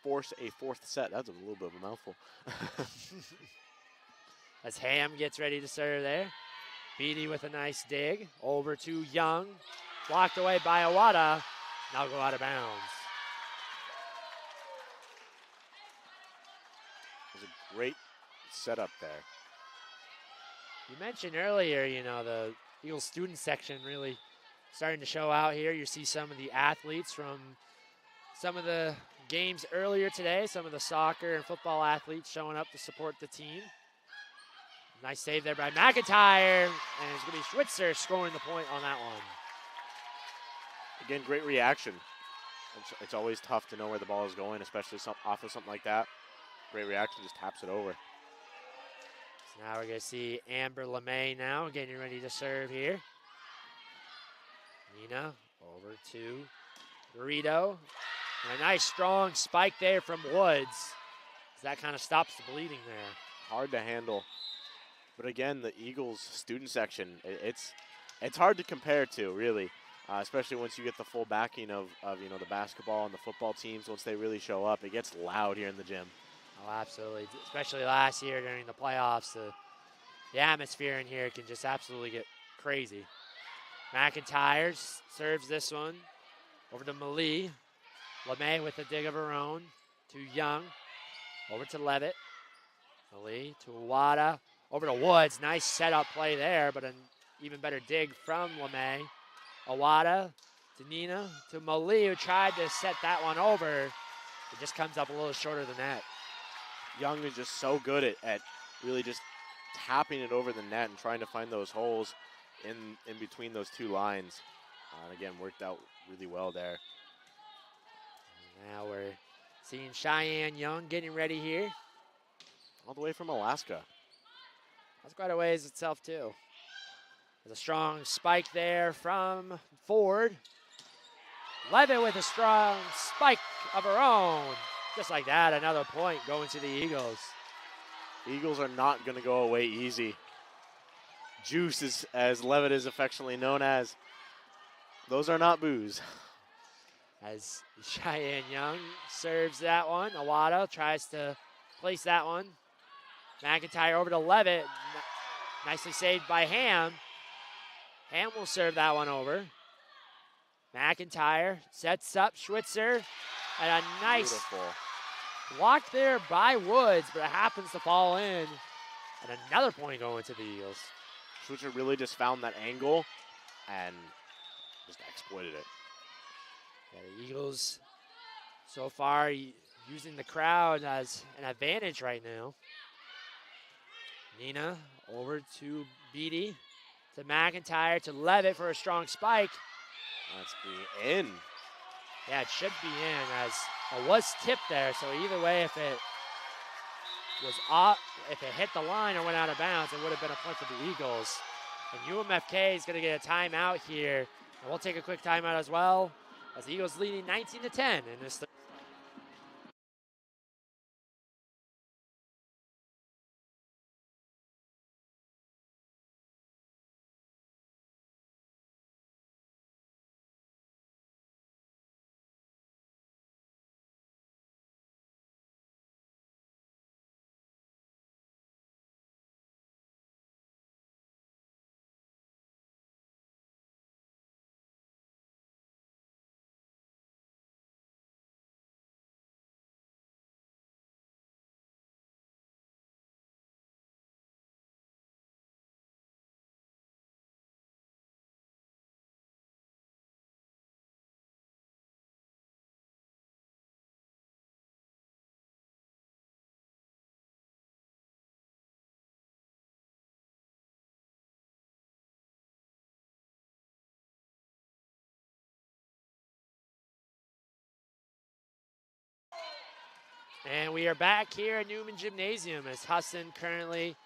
force a fourth set. That's a little bit of a mouthful. As Ham gets ready to serve there. Beatty with a nice dig. Over to Young. Blocked away by Awada. Now go out of bounds. It was a great setup there. You mentioned earlier, the Eagles student section really starting to show out here. You see some of the athletes from some of the games earlier today, some of the soccer and football athletes showing up to support the team. Nice save there by McIntyre, and it's going to be Schwitzer scoring the point on that one. Again, great reaction. It's always tough to know where the ball is going, especially off of something like that. Great reaction, just taps it over. So now we're going to see Amber LeMay now getting ready to serve here. Nina over to Burrito. And a nice strong spike there from Woods. That kind of stops the bleeding there. Hard to handle. But again, the Eagles student section, it's hard to compare to, really, especially once you get the full backing of the basketball and the football teams. Once they really show up, it gets loud here in the gym. Oh, absolutely. Especially last year during the playoffs, the atmosphere in here can just absolutely get crazy. McIntyre serves this one over to Malie. LeMay with a dig of her own to Young. Over to Levitt. Malie to Awada. Over to Woods. Nice setup play there, but an even better dig from LeMay. Awada to Nina to Malie, who tried to set that one over. It just comes up a little shorter than that. Young is just so good at really just tapping it over the net and trying to find those holes in between those two lines. And again, worked out really well there. Now we're seeing Cheyenne Young getting ready here. All the way from Alaska. That's quite a ways itself, too. There's a strong spike there from Ford. Levitt with a strong spike of her own. Just like that, another point going to the Eagles. Eagles are not going to go away easy. Juice, as Levitt is affectionately known as. Those are not booze. As Cheyenne Young serves that one. Awada tries to place that one. McIntyre over to Levitt. Nicely saved by Ham. Ham will serve that one over. McIntyre sets up Schwitzer. And a nice block there by Woods, but it happens to fall in. And another point going to the Eagles. Switzer really just found that angle and just exploited it. Yeah, the Eagles so far using the crowd as an advantage right now. Nina over to Beatty, to McIntyre, to Levitt for a strong spike. That's be in. Yeah, it should be in, as it was tipped there. So either way, if it was off, if it hit the line or went out of bounds, it would have been a point for the Eagles. And UMFK is going to get a timeout here. And we'll take a quick timeout as well, as the Eagles leading 19-10 in this. And we are back here at Newman Gymnasium as Husson currently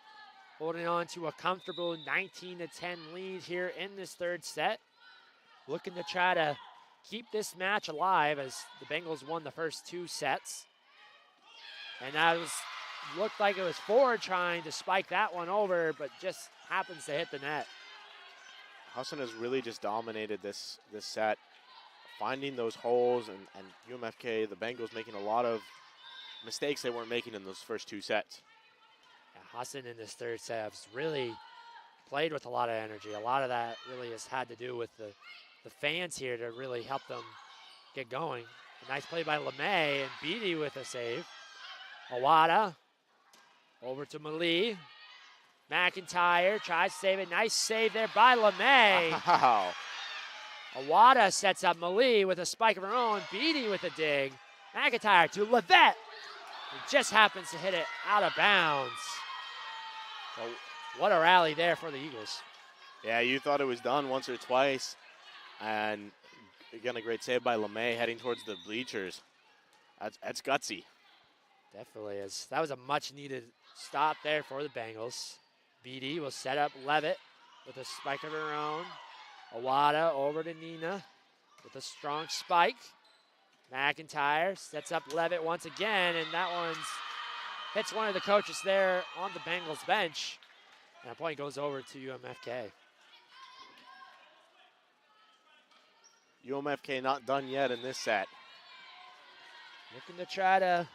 holding on to a comfortable 19-10 lead here in this third set. Looking to try to keep this match alive as the Bengals won the first two sets. And that looked like it was Ford trying to spike that one over, but just happens to hit the net. Husson has really just dominated this set, finding those holes, and UMFK, the Bengals, making a lot of mistakes they weren't making in those first two sets. Yeah, Husson in this third set has really played with a lot of energy. A lot of that really has had to do with the fans here to really help them get going. A nice play by LeMay, and Beatty with a save. Awada over to Malie. McIntyre tries to save it. Nice save there by LeMay. Wow. Awada sets up Malie with a spike of her own. Beatty with a dig. McIntyre to Levette. He just happens to hit it out of bounds. So what a rally there for the Eagles. Yeah, you thought it was done once or twice. And again, a great save by LeMay heading towards the bleachers. That's gutsy. Definitely is. That was a much-needed stop there for the Bengals. Beatty will set up Levitt with a spike of her own. Awada over to Nina with a strong spike. McIntyre sets up Levitt once again, and that one's hits one of the coaches there on the Bengals bench. And a point goes over to UMFK. UMFK not done yet in this set. Looking to try to,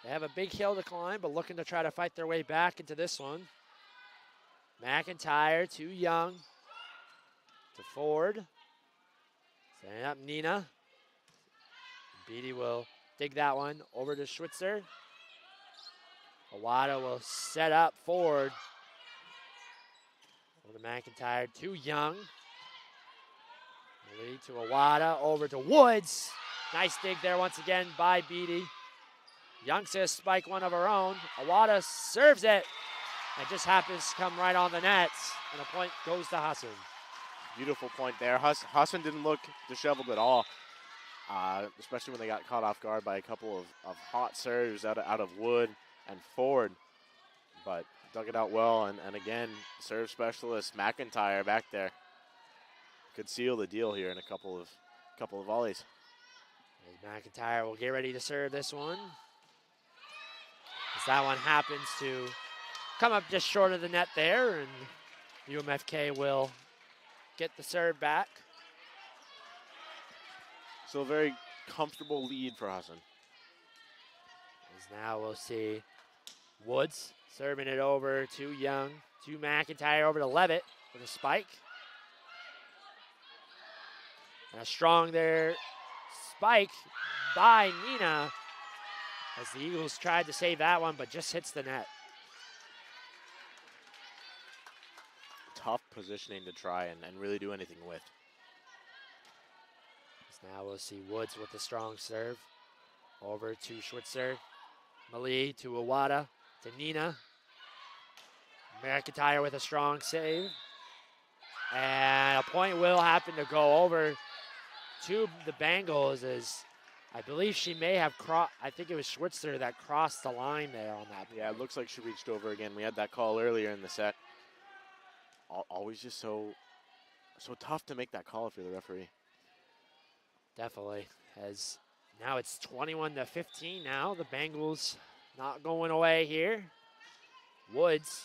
they have a big hill to climb, but looking to try to fight their way back into this one. McIntyre to Young, to Ford. Setting up Nina. Beatty will dig that one over to Schwitzer. Awada will set up Ford. Over to McIntyre to Young. Lead to Awada, over to Woods. Nice dig there once again by Beatty. Young says spike one of her own. Awada serves it. And just happens to come right on the nets. And a point goes to Husson. Beautiful point there. Husson didn't look disheveled at all, especially when they got caught off guard by a couple of hot serves out of Wood and Ford. But dug it out well, and again, serve specialist McIntyre back there could seal the deal here in a couple of volleys. McIntyre will get ready to serve this one. As that one happens to come up just short of the net there, and UMFK will get the serve back. So a very comfortable lead for Husson. As now we'll see Woods serving it over to Young, to McIntyre, over to Levitt with a spike. And a strong there spike by Nina as the Eagles tried to save that one, but just hits the net. tough positioning to try and really do anything with. So now we'll see Woods with the strong serve. Over to Schwitzer. Malie to Iwata, to Nina. McIntyre with a strong save. And a point will happen to go over to the Bengals as I believe she may have I think it was Schwitzer that crossed the line there on that. Yeah, it looks like she reached over again. We had that call earlier in the set. Always just so tough to make that call if you're the referee. Definitely. As now it's 21-15 now. The Bengals not going away here. Woods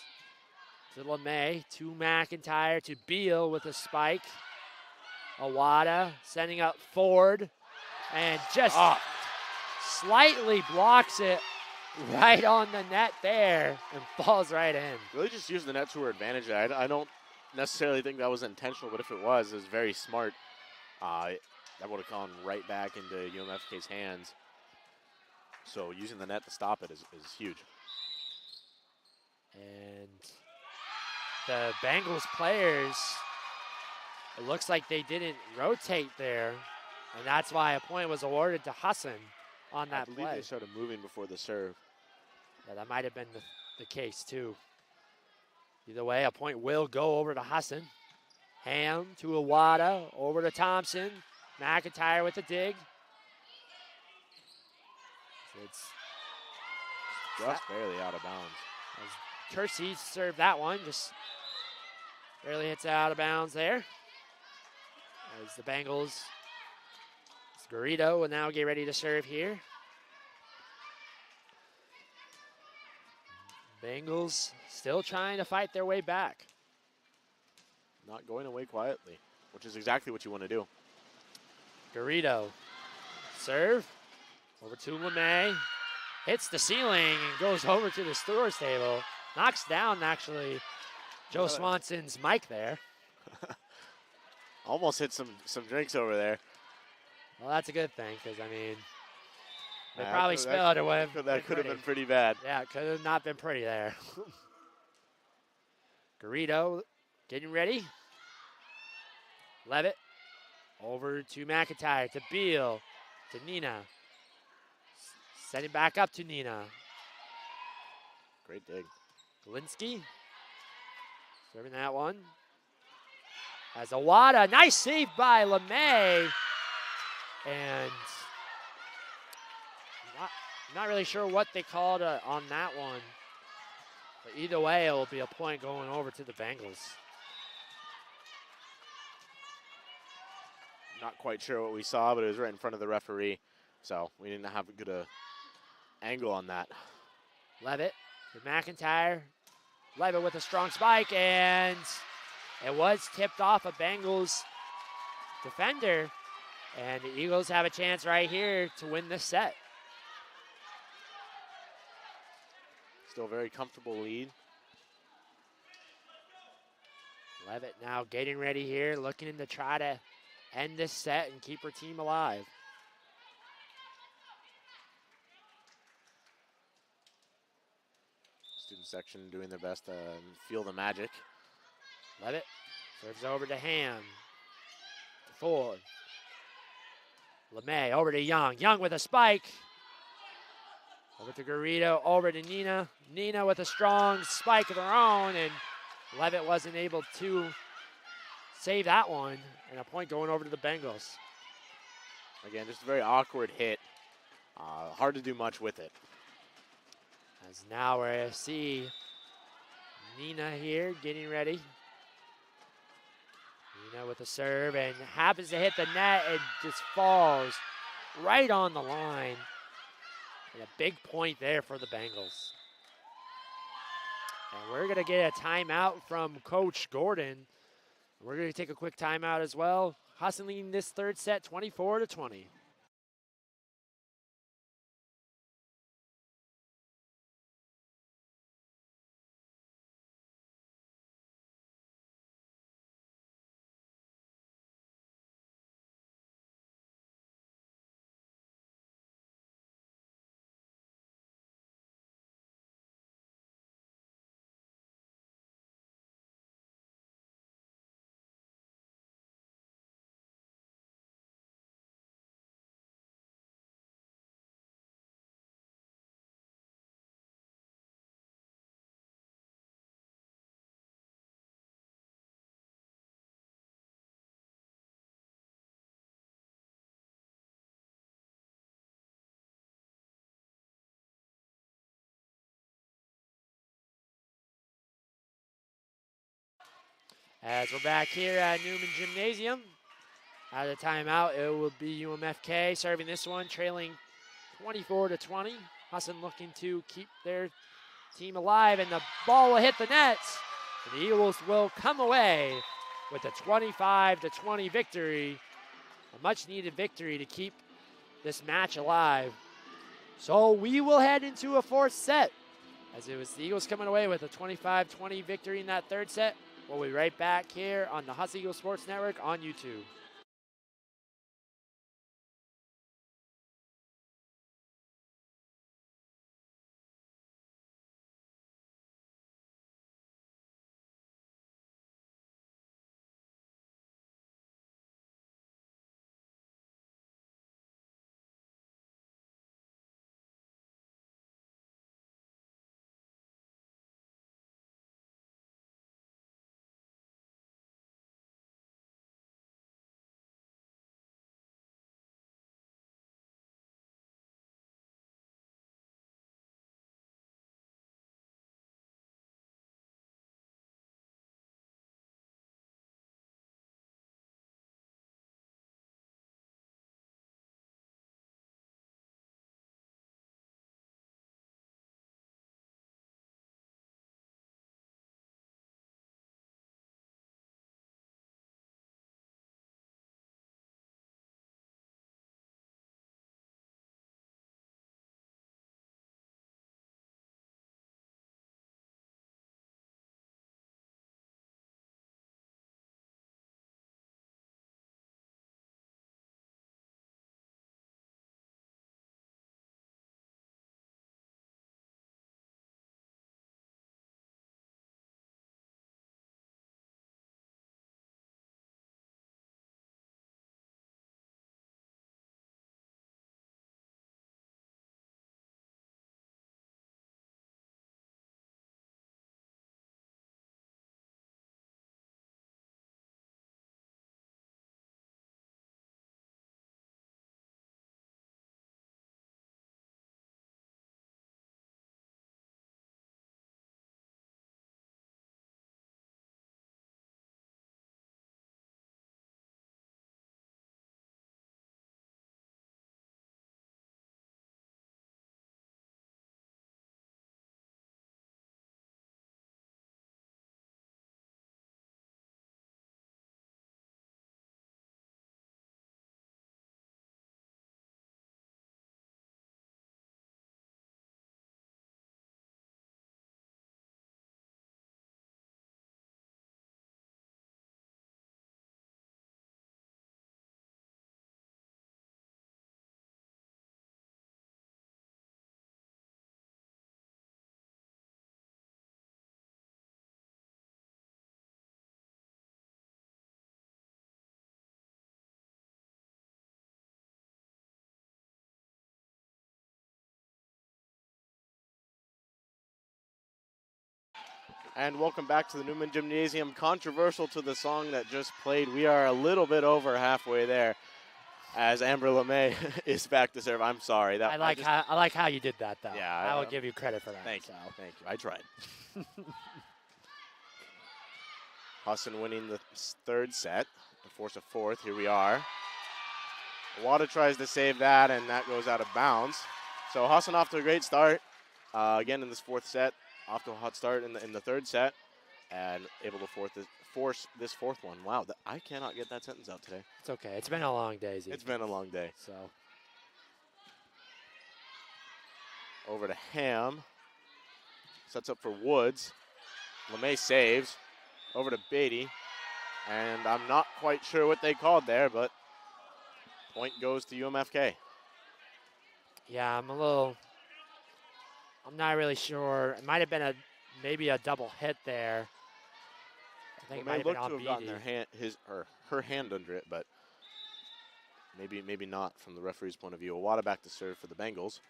to LeMay, to McIntyre, to Beal with a spike. Awada sending up Ford and just slightly blocks it right on the net there and falls right in. Really just used the net to her advantage. I don't necessarily think that was intentional, but if it was very smart. That would have gone right back into UMFK's hands. So using the net to stop it is huge. And the Bengals players, it looks like they didn't rotate there, and that's why a point was awarded to Husson on that I believe play. they started moving before the serve. Yeah, that might have been the case too. Either way, a point will go over to Husson. Ham to Iwata, over to Thompson. McIntyre with the dig. It's just barely out of bounds. As Kersey served that one, just barely hits out of bounds there. As the Bengals, Garrido will now get ready to serve here. Bengals still trying to fight their way back. Not going away quietly, which is exactly what you want to do. Garrido, serve, over to LeMay, hits the ceiling and goes over to the stewards table. Knocks down, actually, Joe Swanson's mic there. Almost hit some drinks over there. Well, that's a good thing, because, I mean, they probably spilled it. That could have been pretty bad. Yeah, it could have not been pretty there. Garrido getting ready. Levitt over to McIntyre, to Beal, to Nina. Setting back up to Nina. Great dig. Galinsky serving that one. As Awada, nice save by LeMay. And not really sure what they called on that one. But either way, it will be a point going over to the Bengals. Not quite sure what we saw, but it was right in front of the referee. So we didn't have a good angle on that. Levitt to McIntyre. Levitt with a strong spike, and it was tipped off a Bengals defender. And the Eagles have a chance right here to win this set. Still a very comfortable lead. Levitt now getting ready here, looking to try to end this set and keep her team alive. Student section doing their best to feel the magic. Levitt serves over to Ham, to Ford. LeMay over to Young. Young with a spike. Over to Garrido, over to Nina. Nina with a strong spike of her own, and Levitt wasn't able to save that one, and a point going over to the Bengals. Again, just a very awkward hit. Hard to do much with it. As now we're going to see Nina here getting ready. Nina with a serve and happens to hit the net and just falls right on the line. And a big point there for the Bengals. And we're going to get a timeout from Coach Gordon. We're going to take a quick timeout as well. Husson leading this third set 24-20. As we're back here at Newman Gymnasium, out of the timeout, it will be UMFK serving this one, trailing 24-20. Husson looking to keep their team alive, and the ball will hit the nets. And the Eagles will come away with a 25-20 victory, a much-needed victory to keep this match alive. So we will head into a fourth set, as it was the Eagles coming away with a 25-20 victory in that third set. We'll be right back here on the Husson Eagles Sports Network on YouTube. And welcome back to the Newman Gymnasium. Controversial to the song that just played. We are a little bit over halfway there as Amber LeMay is back to serve. I'm sorry. I like how you did that, though. Yeah, I will give you credit for that. Thank you. Thank you. I tried. Husson winning the third set to force a fourth. Here we are. Wada tries to save that, and that goes out of bounds. So Husson off to a great start. Again in this fourth set. Off to a hot start in the third set, and able to force this fourth one. Wow, I cannot get that sentence out today. It's okay. It's been a long day, Zeke. It's been a long day. So over to Ham. Sets up for Woods. LeMay saves. Over to Beatty. And I'm not quite sure what they called there, but point goes to UMFK. Yeah, I'm not really sure. It might have been maybe a double hit there. I think it might have been on to have gotten Beatty. her hand under it, but maybe not from the referee's point of view. Awada back to serve for the Bengals.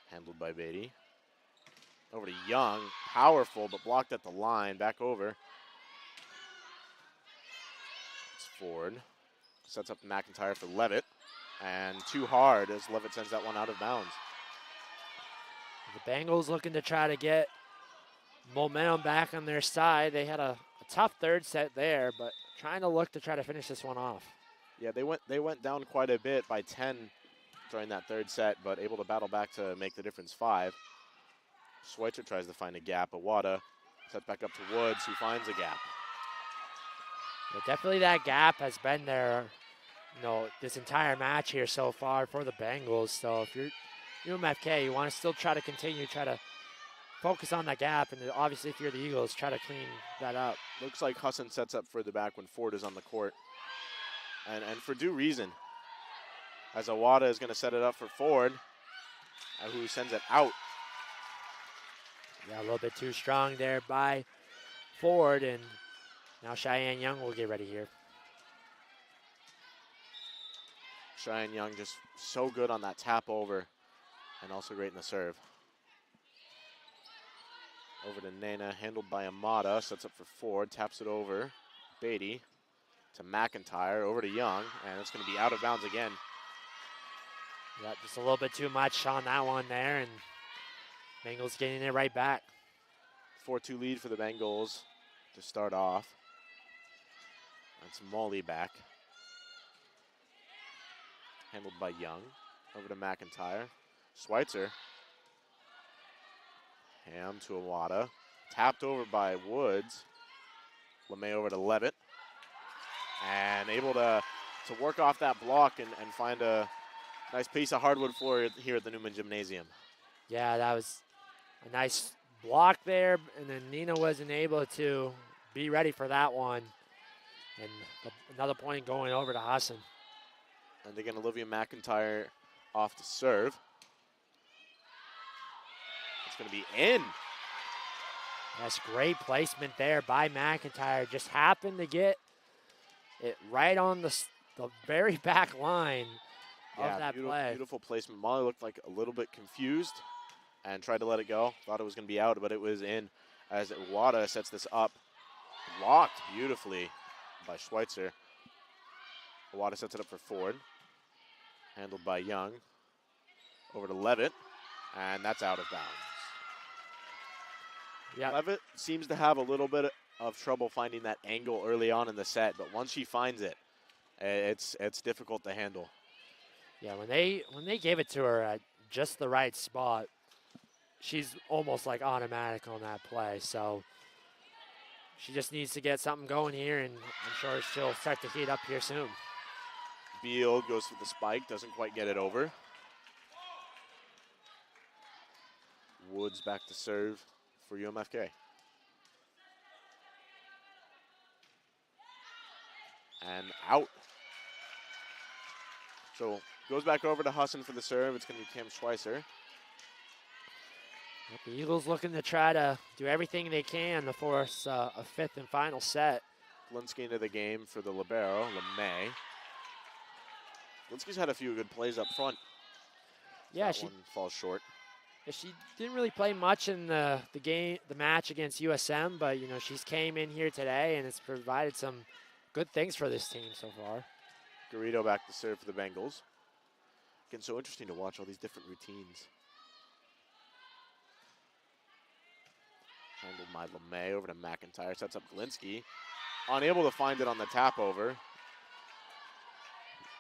Handled by Beatty. Over to Young. Powerful, but blocked at the line. Back over. It's Ford. Sets up McIntyre for Levitt. And too hard as Levitt sends that one out of bounds. The Bengals looking to try to get momentum back on their side. They had a a tough third set there, but trying to look to try to finish this one off. Yeah, they went down quite a bit by 10 during that third set, but able to battle back to make the difference 5. Schweitzer tries to find a gap. Awada sets back up to Woods, who finds a gap. Yeah, definitely that gap has been there, this entire match here so far for the Bengals. So if you're UMFK, you want to still try to continue, try to focus on that gap, and obviously if you're the Eagles, try to clean that up. Looks like Husson sets up further back when Ford is on the court, and for due reason, as Awada is going to set it up for Ford, who sends it out. Yeah, a little bit too strong there by Ford, and now Cheyenne Young will get ready here. Cheyenne Young just so good on that tap over, and also great in the serve. Over to Nana, handled by Amata, sets up for Ford, taps it over. Beatty to McIntyre, over to Young, and it's going to be out of bounds again. Yeah, just a little bit too much on that one there, and Bengals getting it right back. 4-2 lead for the Bengals to start off. That's Molly back. Handled by Young. Over to McIntyre. Schweitzer. Ham to Awada. Tapped over by Woods. LeMay over to Levitt. And able to work off that block and find a nice piece of hardwood floor here at the Newman Gymnasium. Yeah, that was a nice block there, and then Nina wasn't able to be ready for that one. And another point going over to Husson. And again, Olivia McIntyre off to serve. It's going to be in. That's great placement there by McIntyre. Just happened to get it right on the very back line of that play. Beautiful placement. Molly looked like a little bit confused and tried to let it go. Thought it was going to be out, but it was in as Wada sets this up. Blocked beautifully by Schweitzer. Wada sets it up for Ford. Handled by Young. Over to Levitt, and that's out of bounds. Yeah. Levitt seems to have a little bit of trouble finding that angle early on in the set, but once she finds it, it's difficult to handle. Yeah, when they gave it to her at just the right spot, she's almost like automatic on that play. So she just needs to get something going here, and I'm sure she'll start to heat up here soon. Beal goes for the spike, doesn't quite get it over. Woods back to serve for UMFK. And out. So goes back over to Husson for the serve. It's going to be Cam Schweitzer. The Eagles looking to try to do everything they can to force a fifth and final set. Linsky into the game for the libero, LeMay. Linsky's had a few good plays up front. Yeah, that one falls short. Yeah, she didn't really play much in the match against USM, but she's came in here today and it's provided some good things for this team so far. Garrido back to serve for the Bengals. Again, so interesting to watch all these different routines. Handled by LeMay, over to McIntyre, sets up Glinsky. Unable to find it on the tap over.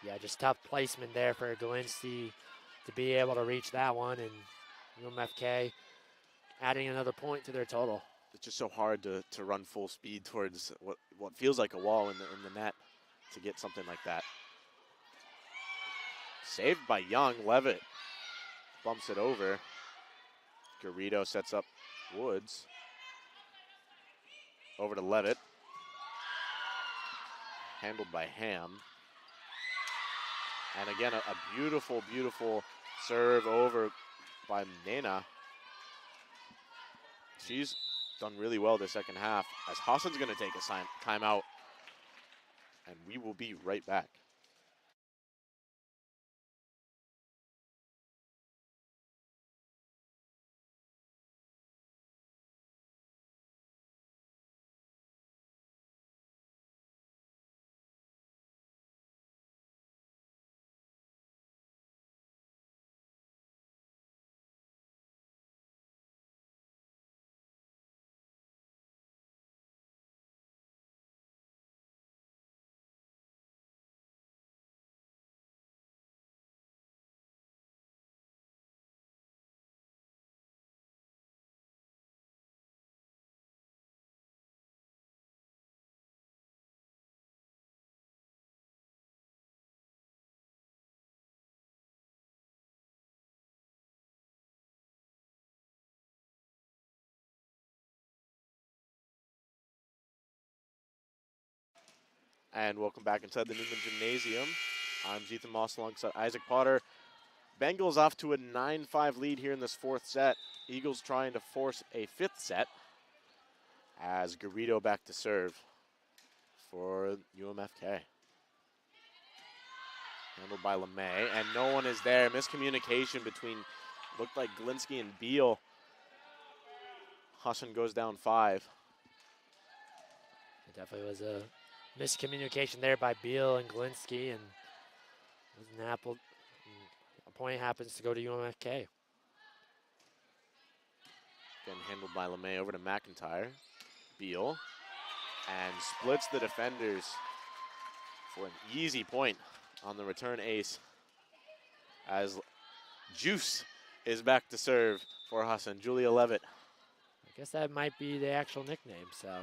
Yeah, just tough placement there for Galinsky to be able to reach that one, and UMFK adding another point to their total. It's just so hard to run full speed towards what feels like a wall in the net to get something like that. Saved by Young. Levitt bumps it over. Garrido sets up Woods. Over to Levitt. Handled by Ham. And again, a beautiful, beautiful serve over by Nena. She's done really well this second half, as Husson's going to take a timeout. And we will be right back. And welcome back inside the Newman Gymnasium. I'm Ethan Moss alongside Isaac Potter. Bengals off to a 9-5 lead here in this fourth set. Eagles trying to force a fifth set as Garrido back to serve for UMFK. Handled by LeMay, and no one is there. Miscommunication between, looked like Glinsky and Beal. Husson goes down 5. It definitely was a miscommunication there by Beal and Glinsky, and it was an apple. A point happens to go to UMFK. Again handled by LeMay over to McIntyre. Beal, and splits the defenders for an easy point on the return ace as Juice is back to serve for Husson. Julia Levitt. I guess that might be the actual nickname, so.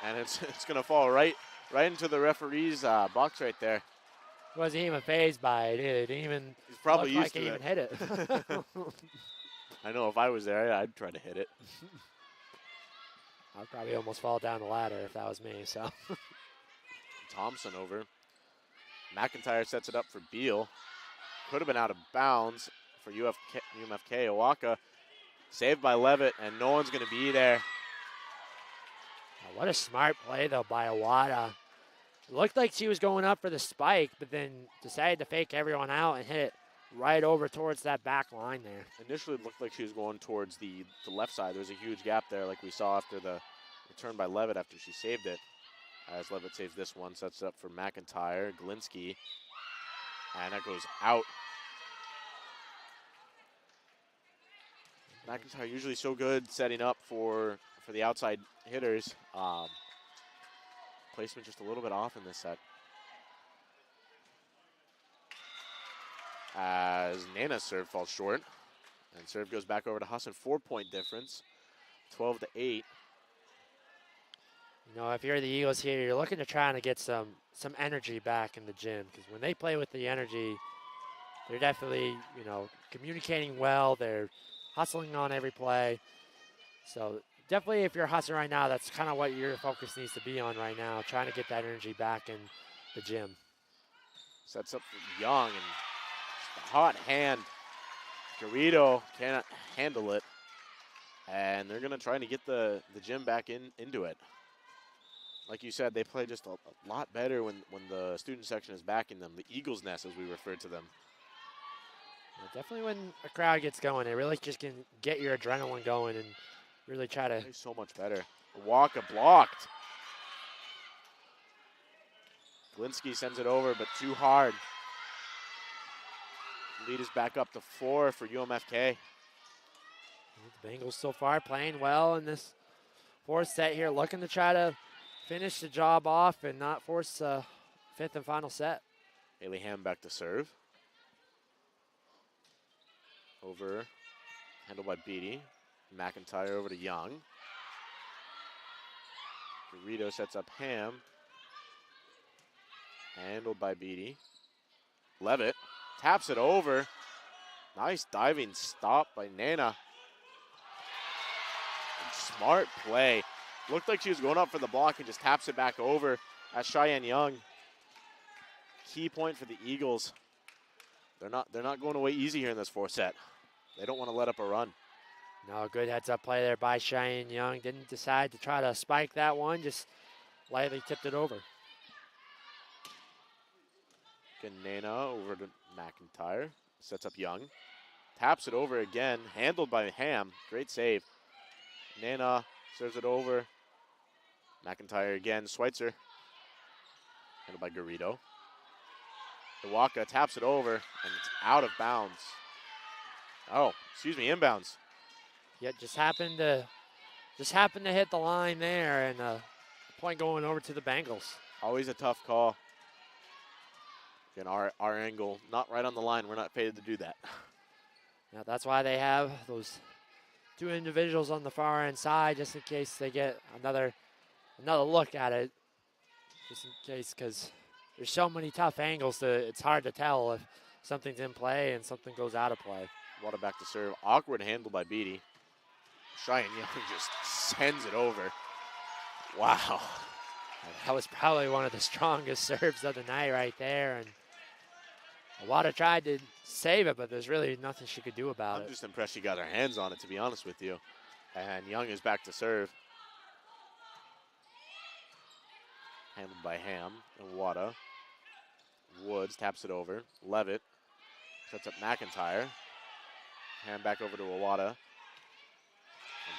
And it's going to fall right into the referee's box right there. Wasn't even phased by it. It didn't even He's probably look used like to he it. even hit it. I know if I was there, I'd try to hit it. I'd probably almost fall down the ladder if that was me, so. Thompson over. McIntyre sets it up for Beal. Could have been out of bounds for UMFK. Owaka saved by Levitt, and no one's going to be there. What a smart play, though, by Awada. It looked like she was going up for the spike, but then decided to fake everyone out and hit it right over towards that back line there. Initially, it looked like she was going towards the left side. There was a huge gap there like we saw after the return by Levitt after she saved it. As Levitt saves this one, sets it up for McIntyre, Glinsky, and that goes out. McIntyre usually so good setting up for the outside hitters. Placement just a little bit off in this set. As Nana's serve falls short, and serve goes back over to Husson. 4-point difference, 12-8. You know, if you're the Eagles here, you're looking to try to get some energy back in the gym, because when they play with the energy, they're definitely, you know, communicating well. They're hustling on every play. So definitely if you're hustling right now, that's kind of what your focus needs to be on right now, trying to get that energy back in the gym. Sets up for Young, and just a hot hand. Garrido cannot handle it, and they're going to try to get the gym back into it. Like you said, they play just a lot better when the student section is backing them, the Eagles Nest as we refer to them. Yeah, definitely when a crowd gets going, it really just can get your adrenaline going and really try to. So much better. Walker blocked. Glinsky sends it over, but too hard. Lead is back up to 4 for UMFK. The Bengals so far playing well in this fourth set here, looking to try to finish the job off and not force a fifth and final set. Haley Ham back to serve. Over, handled by Beatty. McIntyre over to Young. Garrido sets up Ham. Handled by Beatty. Levitt taps it over. Nice diving stop by Nana. Smart play. Looked like she was going up for the block and just taps it back over at Cheyenne Young. Key point for the Eagles. They're not going away easy here in this fourth set. They don't want to let up a run. No, good heads-up play there by Cheyenne Young. Didn't decide to try to spike that one, just lightly tipped it over. Nana over to McIntyre. Sets up Young. Taps it over again. Handled by Ham. Great save. Nana serves it over. McIntyre again. Schweitzer. Handled by Garrido. Iwaka taps it over, and it's out of bounds. Oh, excuse me, inbounds. Yeah, just happened to hit the line there, and a point going over to the Bengals. Always a tough call. Again, our angle, not right on the line. We're not fated to do that. Yeah, that's why they have those two individuals on the far end side, just in case they get another look at it. Just in case, because there's so many tough angles that it's hard to tell if something's in play and something goes out of play. Water back to serve. Awkward handle by Beatty. Cheyenne Young just sends it over. Wow. That was probably one of the strongest serves of the night right there. And Awada tried to save it, but there's really nothing she could do about it. I'm just impressed she got her hands on it, to be honest with you. And Young is back to serve. Handled by Ham and Wada. Woods taps it over. Levitt sets up McIntyre. Ham back over to Awada. And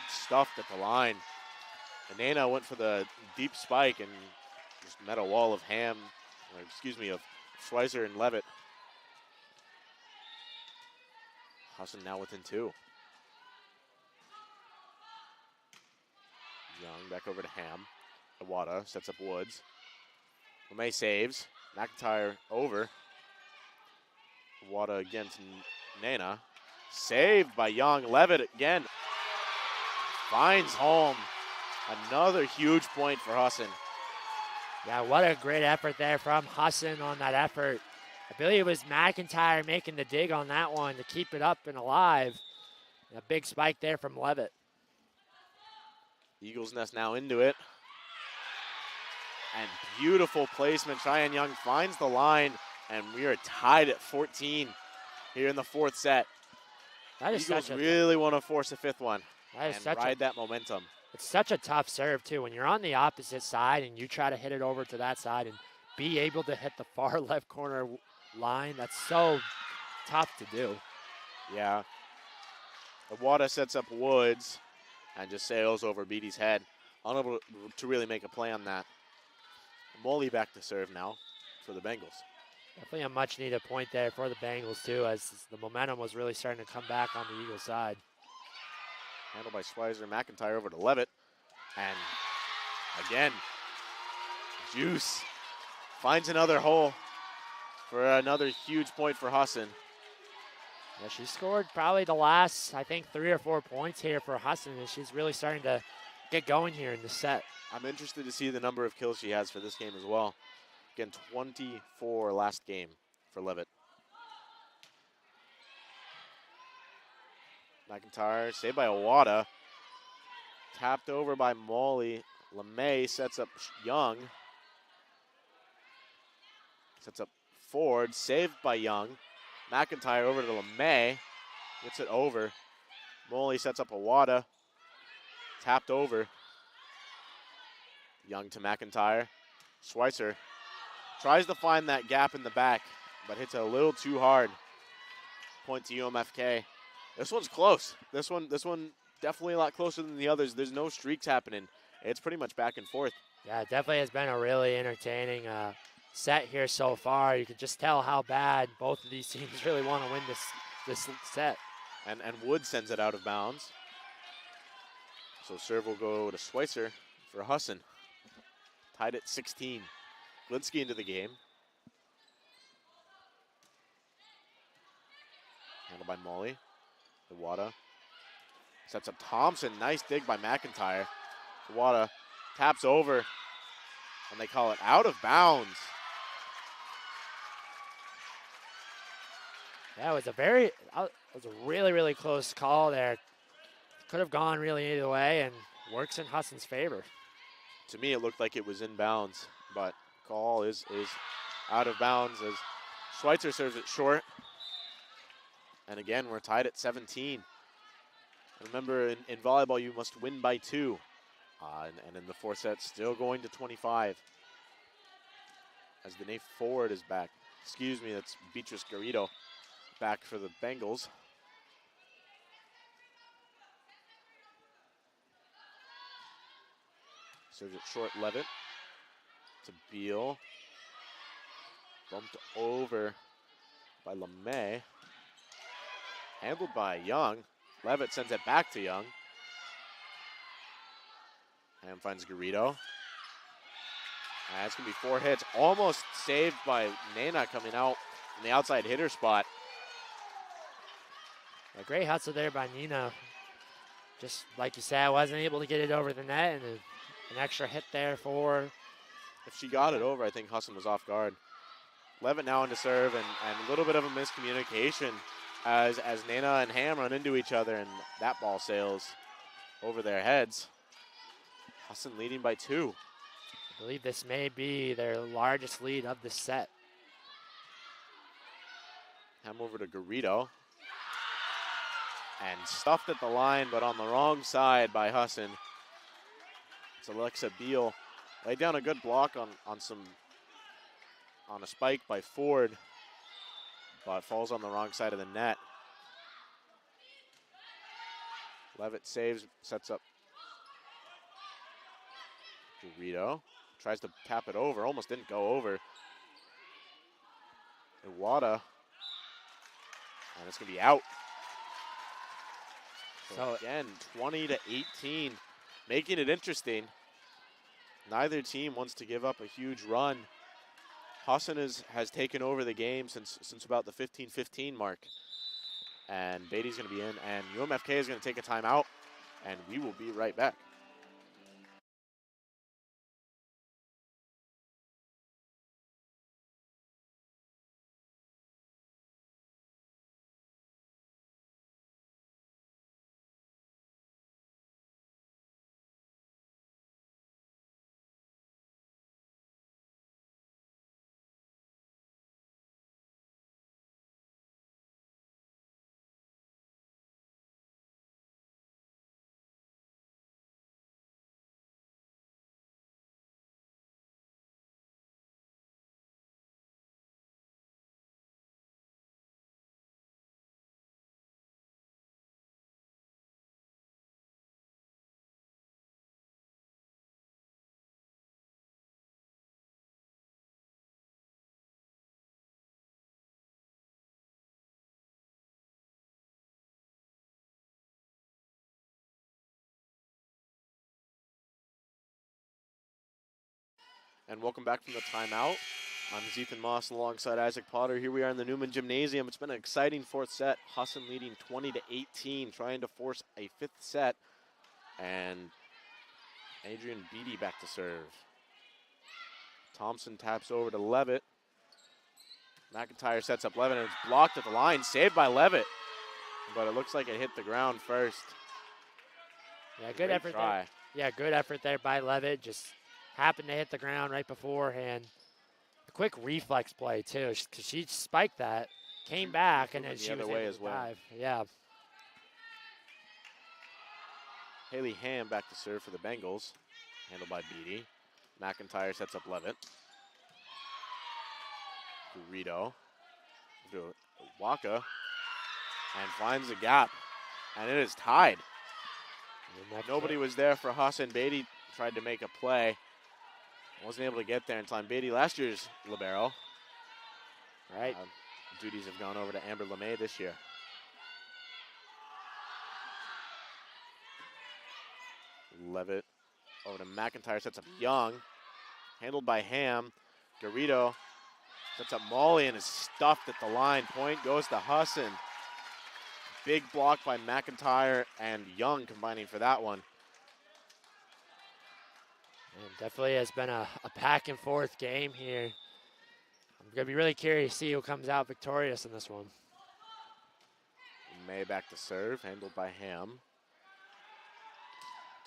stuffed at the line. And Nana went for the deep spike and just met a wall of of Schweizer and Levitt. Husson now within 2. Young back over to Ham. Awada sets up Woods. LeMay saves. McIntyre over. Awada again to Nana. Saved by Young. Levitt again. Finds home. Another huge point for Husson. Yeah, what a great effort there from Husson on that effort. I believe it was McIntyre making the dig on that one to keep it up and alive. And a big spike there from Levitt. Eagles Nest now into it. And beautiful placement. Cheyenne Young finds the line, and we are tied at 14 here in the 4th set. That is Eagles really want to force a 5th one and ride that momentum. It's such a tough serve, too. When you're on the opposite side and you try to hit it over to that side and be able to hit the far left corner line, that's so tough to do. Yeah. Awada sets up Woods and just sails over Beatty's head. Unable to really make a play on that. Molly back to serve now for the Bengals. Definitely a much-needed point there for the Bengals, too, as the momentum was really starting to come back on the Eagles side. Handled by Schweizer. McIntyre over to Levitt. And again, Juice finds another hole for another huge point for Husson. Yeah, she scored probably the last, I think, 3 or 4 points here for Husson, and she's really starting to get going here in the set. I'm interested to see the number of kills she has for this game as well. Again, 24 last game for Levitt. McIntyre, saved by Awada. Tapped over by Molly. LeMay sets up Young. Sets up Ford, saved by Young. McIntyre over to LeMay. Gets it over. Molly sets up Awada. Tapped over. Young to McIntyre. Schweitzer tries to find that gap in the back, but hits it a little too hard. Point to UMFK. This one's close. This one definitely a lot closer than the others. There's no streaks happening. It's pretty much back and forth. Yeah, it definitely has been a really entertaining set here so far. You can just tell how bad both of these teams really want to win this set. And Wood sends it out of bounds. So serve will go to Schweitzer for Husson. Tied at 16. Glinsky into the game. Handled by Molly. Awada sets up Thompson. Nice dig by McIntyre. Awada taps over, and they call it out of bounds. Yeah, it was a really, really close call there. Could have gone really either way, and works in Husson's favor. To me, it looked like it was in bounds, but call is out of bounds as Schweitzer serves it short. And again, we're tied at 17. Remember, in volleyball, you must win by 2. And in the 4th set, still going to 25. As Danae Ford is back. Excuse me, that's Beatrice Garrido back for the Bengals. Serves it short, Levitt to Beal. Bumped over by LeMay. Handled by Young. Levitt sends it back to Young. Ham finds Garrido. That's going to be 4 hits. Almost saved by Nana coming out in the outside hitter spot. A great hustle there by Nina. Just like you said, wasn't able to get it over the net, and an extra hit there for. If she got it over, I think Husson was off guard. Levitt now into serve, and a little bit of a miscommunication as Nana and Ham run into each other, and that ball sails over their heads. Husson leading by 2. I believe this may be their largest lead of the set. Ham over to Garrido. And stuffed at the line, but on the wrong side by Husson. It's Alexa Beal. Laid down a good block on a spike by Ford, but falls on the wrong side of the net. Levitt saves, sets up Garrido. Tries to tap it over, almost didn't go over. Iwata, and it's gonna be out. So again, 20-18, making it interesting. Neither team wants to give up a huge run. Husson has taken over the game since about the 15-15 mark. And Beatty's going to be in, and UMFK is going to take a timeout, and we will be right back. And welcome back from the timeout. I'm Ethan Moss alongside Isaac Potter. Here we are in the Newman Gymnasium. It's been an exciting fourth set. Husson leading 20-18, trying to force a fifth set. And Adrian Beatty back to serve. Thompson taps over to Levitt. McIntyre sets up Levitt, and it's blocked at the line. Saved by Levitt, but it looks like it hit the ground first. Yeah, good effort there. Yeah, good effort there by Levitt. Just happened to hit the ground right beforehand. A quick reflex play, too, because she spiked that, came back, and then she was able to dive. Yeah. Haley Ham back to serve for the Bengals. Handled by Beatty. McIntyre sets up Levitt. Garrido. Waka. And finds the gap. And it is tied. Nobody was there for Husson. Beatty tried to make a play. Wasn't able to get there in time. Beatty, last year's libero. Right. Duties have gone over to Amber LeMay this year. Levitt over to McIntyre, sets up Young. Handled by Ham. Garrido sets up Molly and is stuffed at the line. Point goes to Husson. Big block by McIntyre and Young combining for that one. And definitely has been a back and forth game here. I'm going to be really curious to see who comes out victorious in this one. May back to serve, handled by Ham.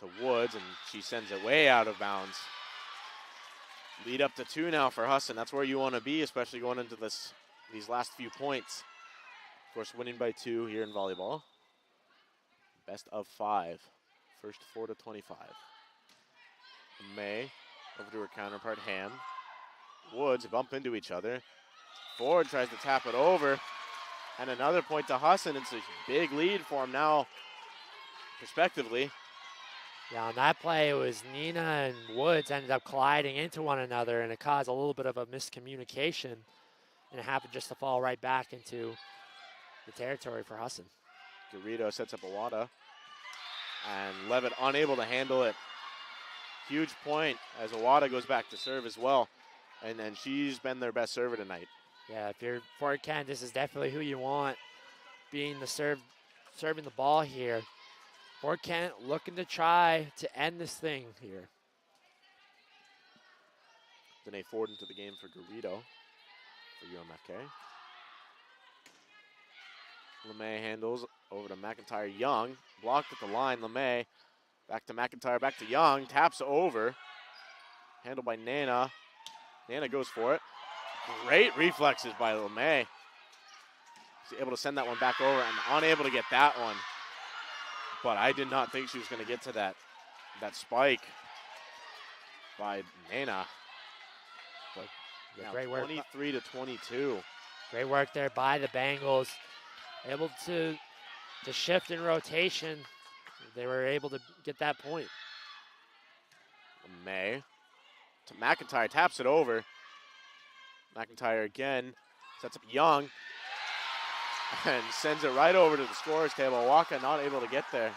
To Woods, and she sends it way out of bounds. Lead up to 2 now for Husson. That's where you want to be, especially going into these last few points. Of course, winning by 2 here in volleyball. Best of 5. First 4 to 25. May over to her counterpart, Ham. Woods bump into each other. Ford tries to tap it over. And another point to Husson. It's a big lead for him now, prospectively. Yeah, on that play, it was Nina and Woods ended up colliding into one another, and it caused a little bit of a miscommunication. And it happened just to fall right back into the territory for Husson. Garrido sets up Iwata. And Levitt unable to handle it. Huge point as Iwata goes back to serve as well. And then she's been their best server tonight. Yeah, if you're Fort Kent, this is definitely who you want being the serving the ball here. Fort Kent looking to try to end this thing here. Danae Ford into the game for Garrido for UMFK. LeMay handles over to McIntyre. Young blocked at the line. LeMay Back to McIntyre, back to Young. Taps over. Handled by Nana. Nana goes for it. Great reflexes by LeMay. She's able to send that one back over and unable to get that one. But I did not think she was going to get to that spike by Nana. But yeah, great work. 23-22. Great work there by the Bengals. Able to shift in rotation. They were able to get that point. LeMay to McIntyre, taps it over. McIntyre again sets up Young and sends it right over to the scorer's table. Iwata not able to get there.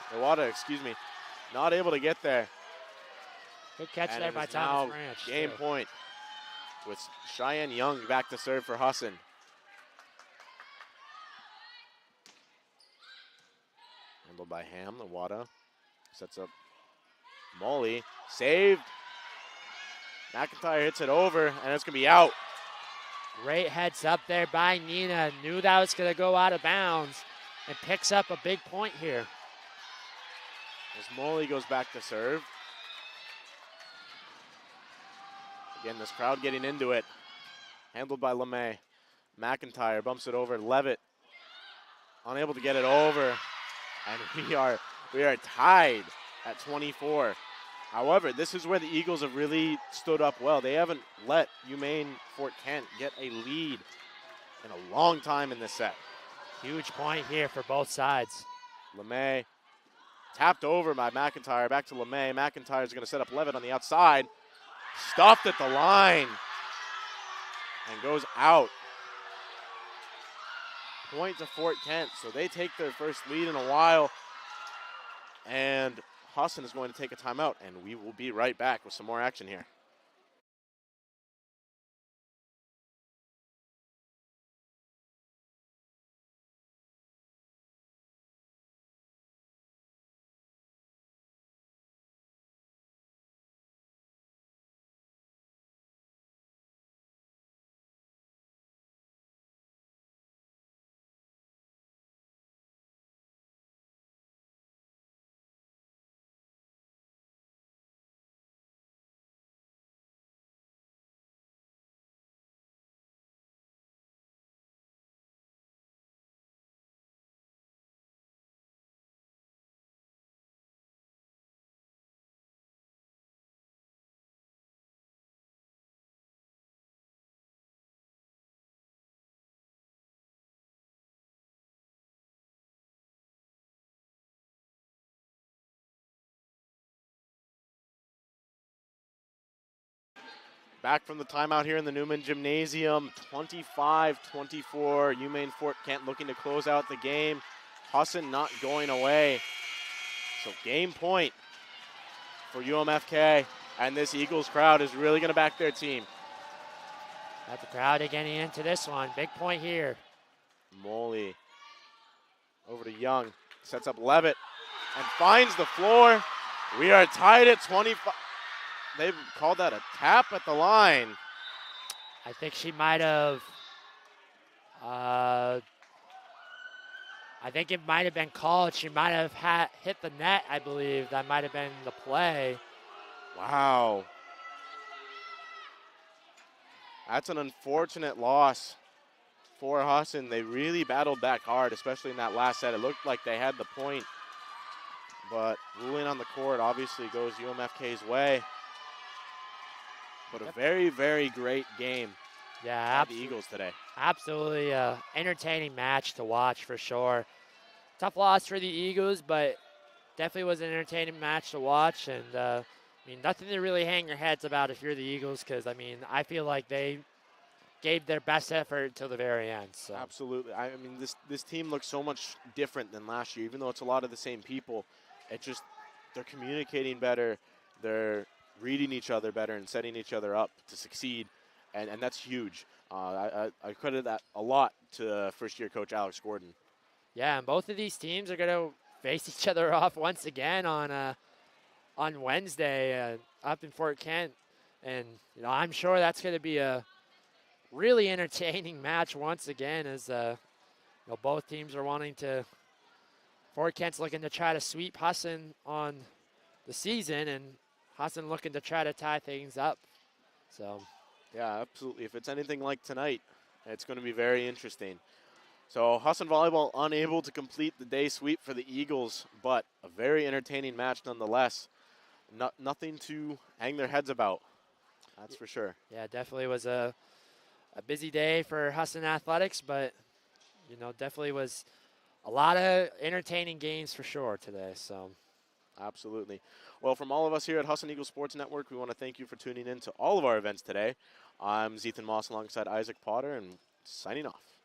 Not able to get there. Good catch and there by Thomas Branch. Game point with Cheyenne Young back to serve for Husson. Handled by Ham. Iwata sets up Molly. Saved. McIntyre hits it over, and it's going to be out. Great heads up there by Nina. Knew that was going to go out of bounds and picks up a big point here. As Molly goes back to serve. Again, this crowd getting into it. Handled by LeMay. McIntyre bumps it over. Levitt unable to get it over. And we are tied at 24. However, this is where the Eagles have really stood up well. They haven't let Maine-Fort Kent get a lead in a long time in this set. Huge point here for both sides. LeMay tapped over by McIntyre. Back to LeMay. McIntyre's going to set up Levitt on the outside. Stuffed at the line. And goes out. Point to Fort Kent. So they take their first lead in a while. And Husson is going to take a timeout, and we will be right back with some more action here. Back from the timeout here in the Newman Gymnasium, 25-24. Maine-Fort Kent looking to close out the game. Husson not going away. So game point for UMFK, and this Eagles crowd is really going to back their team. Got the crowd getting into this one. Big point here. Molly over to Young, sets up Levitt, and finds the floor. We are tied at 25. They've called that a tap at the line. I think she might have, I think it might have been called. She might have hit the net, I believe. That might have been the play. Wow. That's an unfortunate loss for Husson. They really battled back hard, especially in that last set. It looked like they had the point, but ruling on the court obviously goes UMFK's way. But a very, very great game by the Eagles today. Absolutely entertaining match to watch for sure. Tough loss for the Eagles, but definitely was an entertaining match to watch. And, I mean, nothing to really hang your heads about if you're the Eagles because, I mean, I feel like they gave their best effort until the very end. So. Absolutely. I mean, this team looks so much different than last year, even though it's a lot of the same people. It just, they're communicating better. They're reading each other better and setting each other up to succeed, and that's huge. I credit that a lot to first-year coach Alex Gordon. Yeah, and both of these teams are going to face each other off once again on Wednesday up in Fort Kent, and I'm sure that's going to be a really entertaining match once again as both teams are wanting to. Fort Kent's looking to try to sweep Husson on the season, and Husson looking to try to tie things up. So, yeah, absolutely. If it's anything like tonight, it's going to be very interesting. So Husson Volleyball unable to complete the day sweep for the Eagles, but a very entertaining match nonetheless. Nothing to hang their heads about, that's for sure. yeah, definitely was a busy day for Husson Athletics, but, definitely was a lot of entertaining games for sure today. So, absolutely. Well, from all of us here at Husson Eagles Sports Network, we want to thank you for tuning in to all of our events today. I'm Zethan Moss alongside Isaac Potter, and signing off.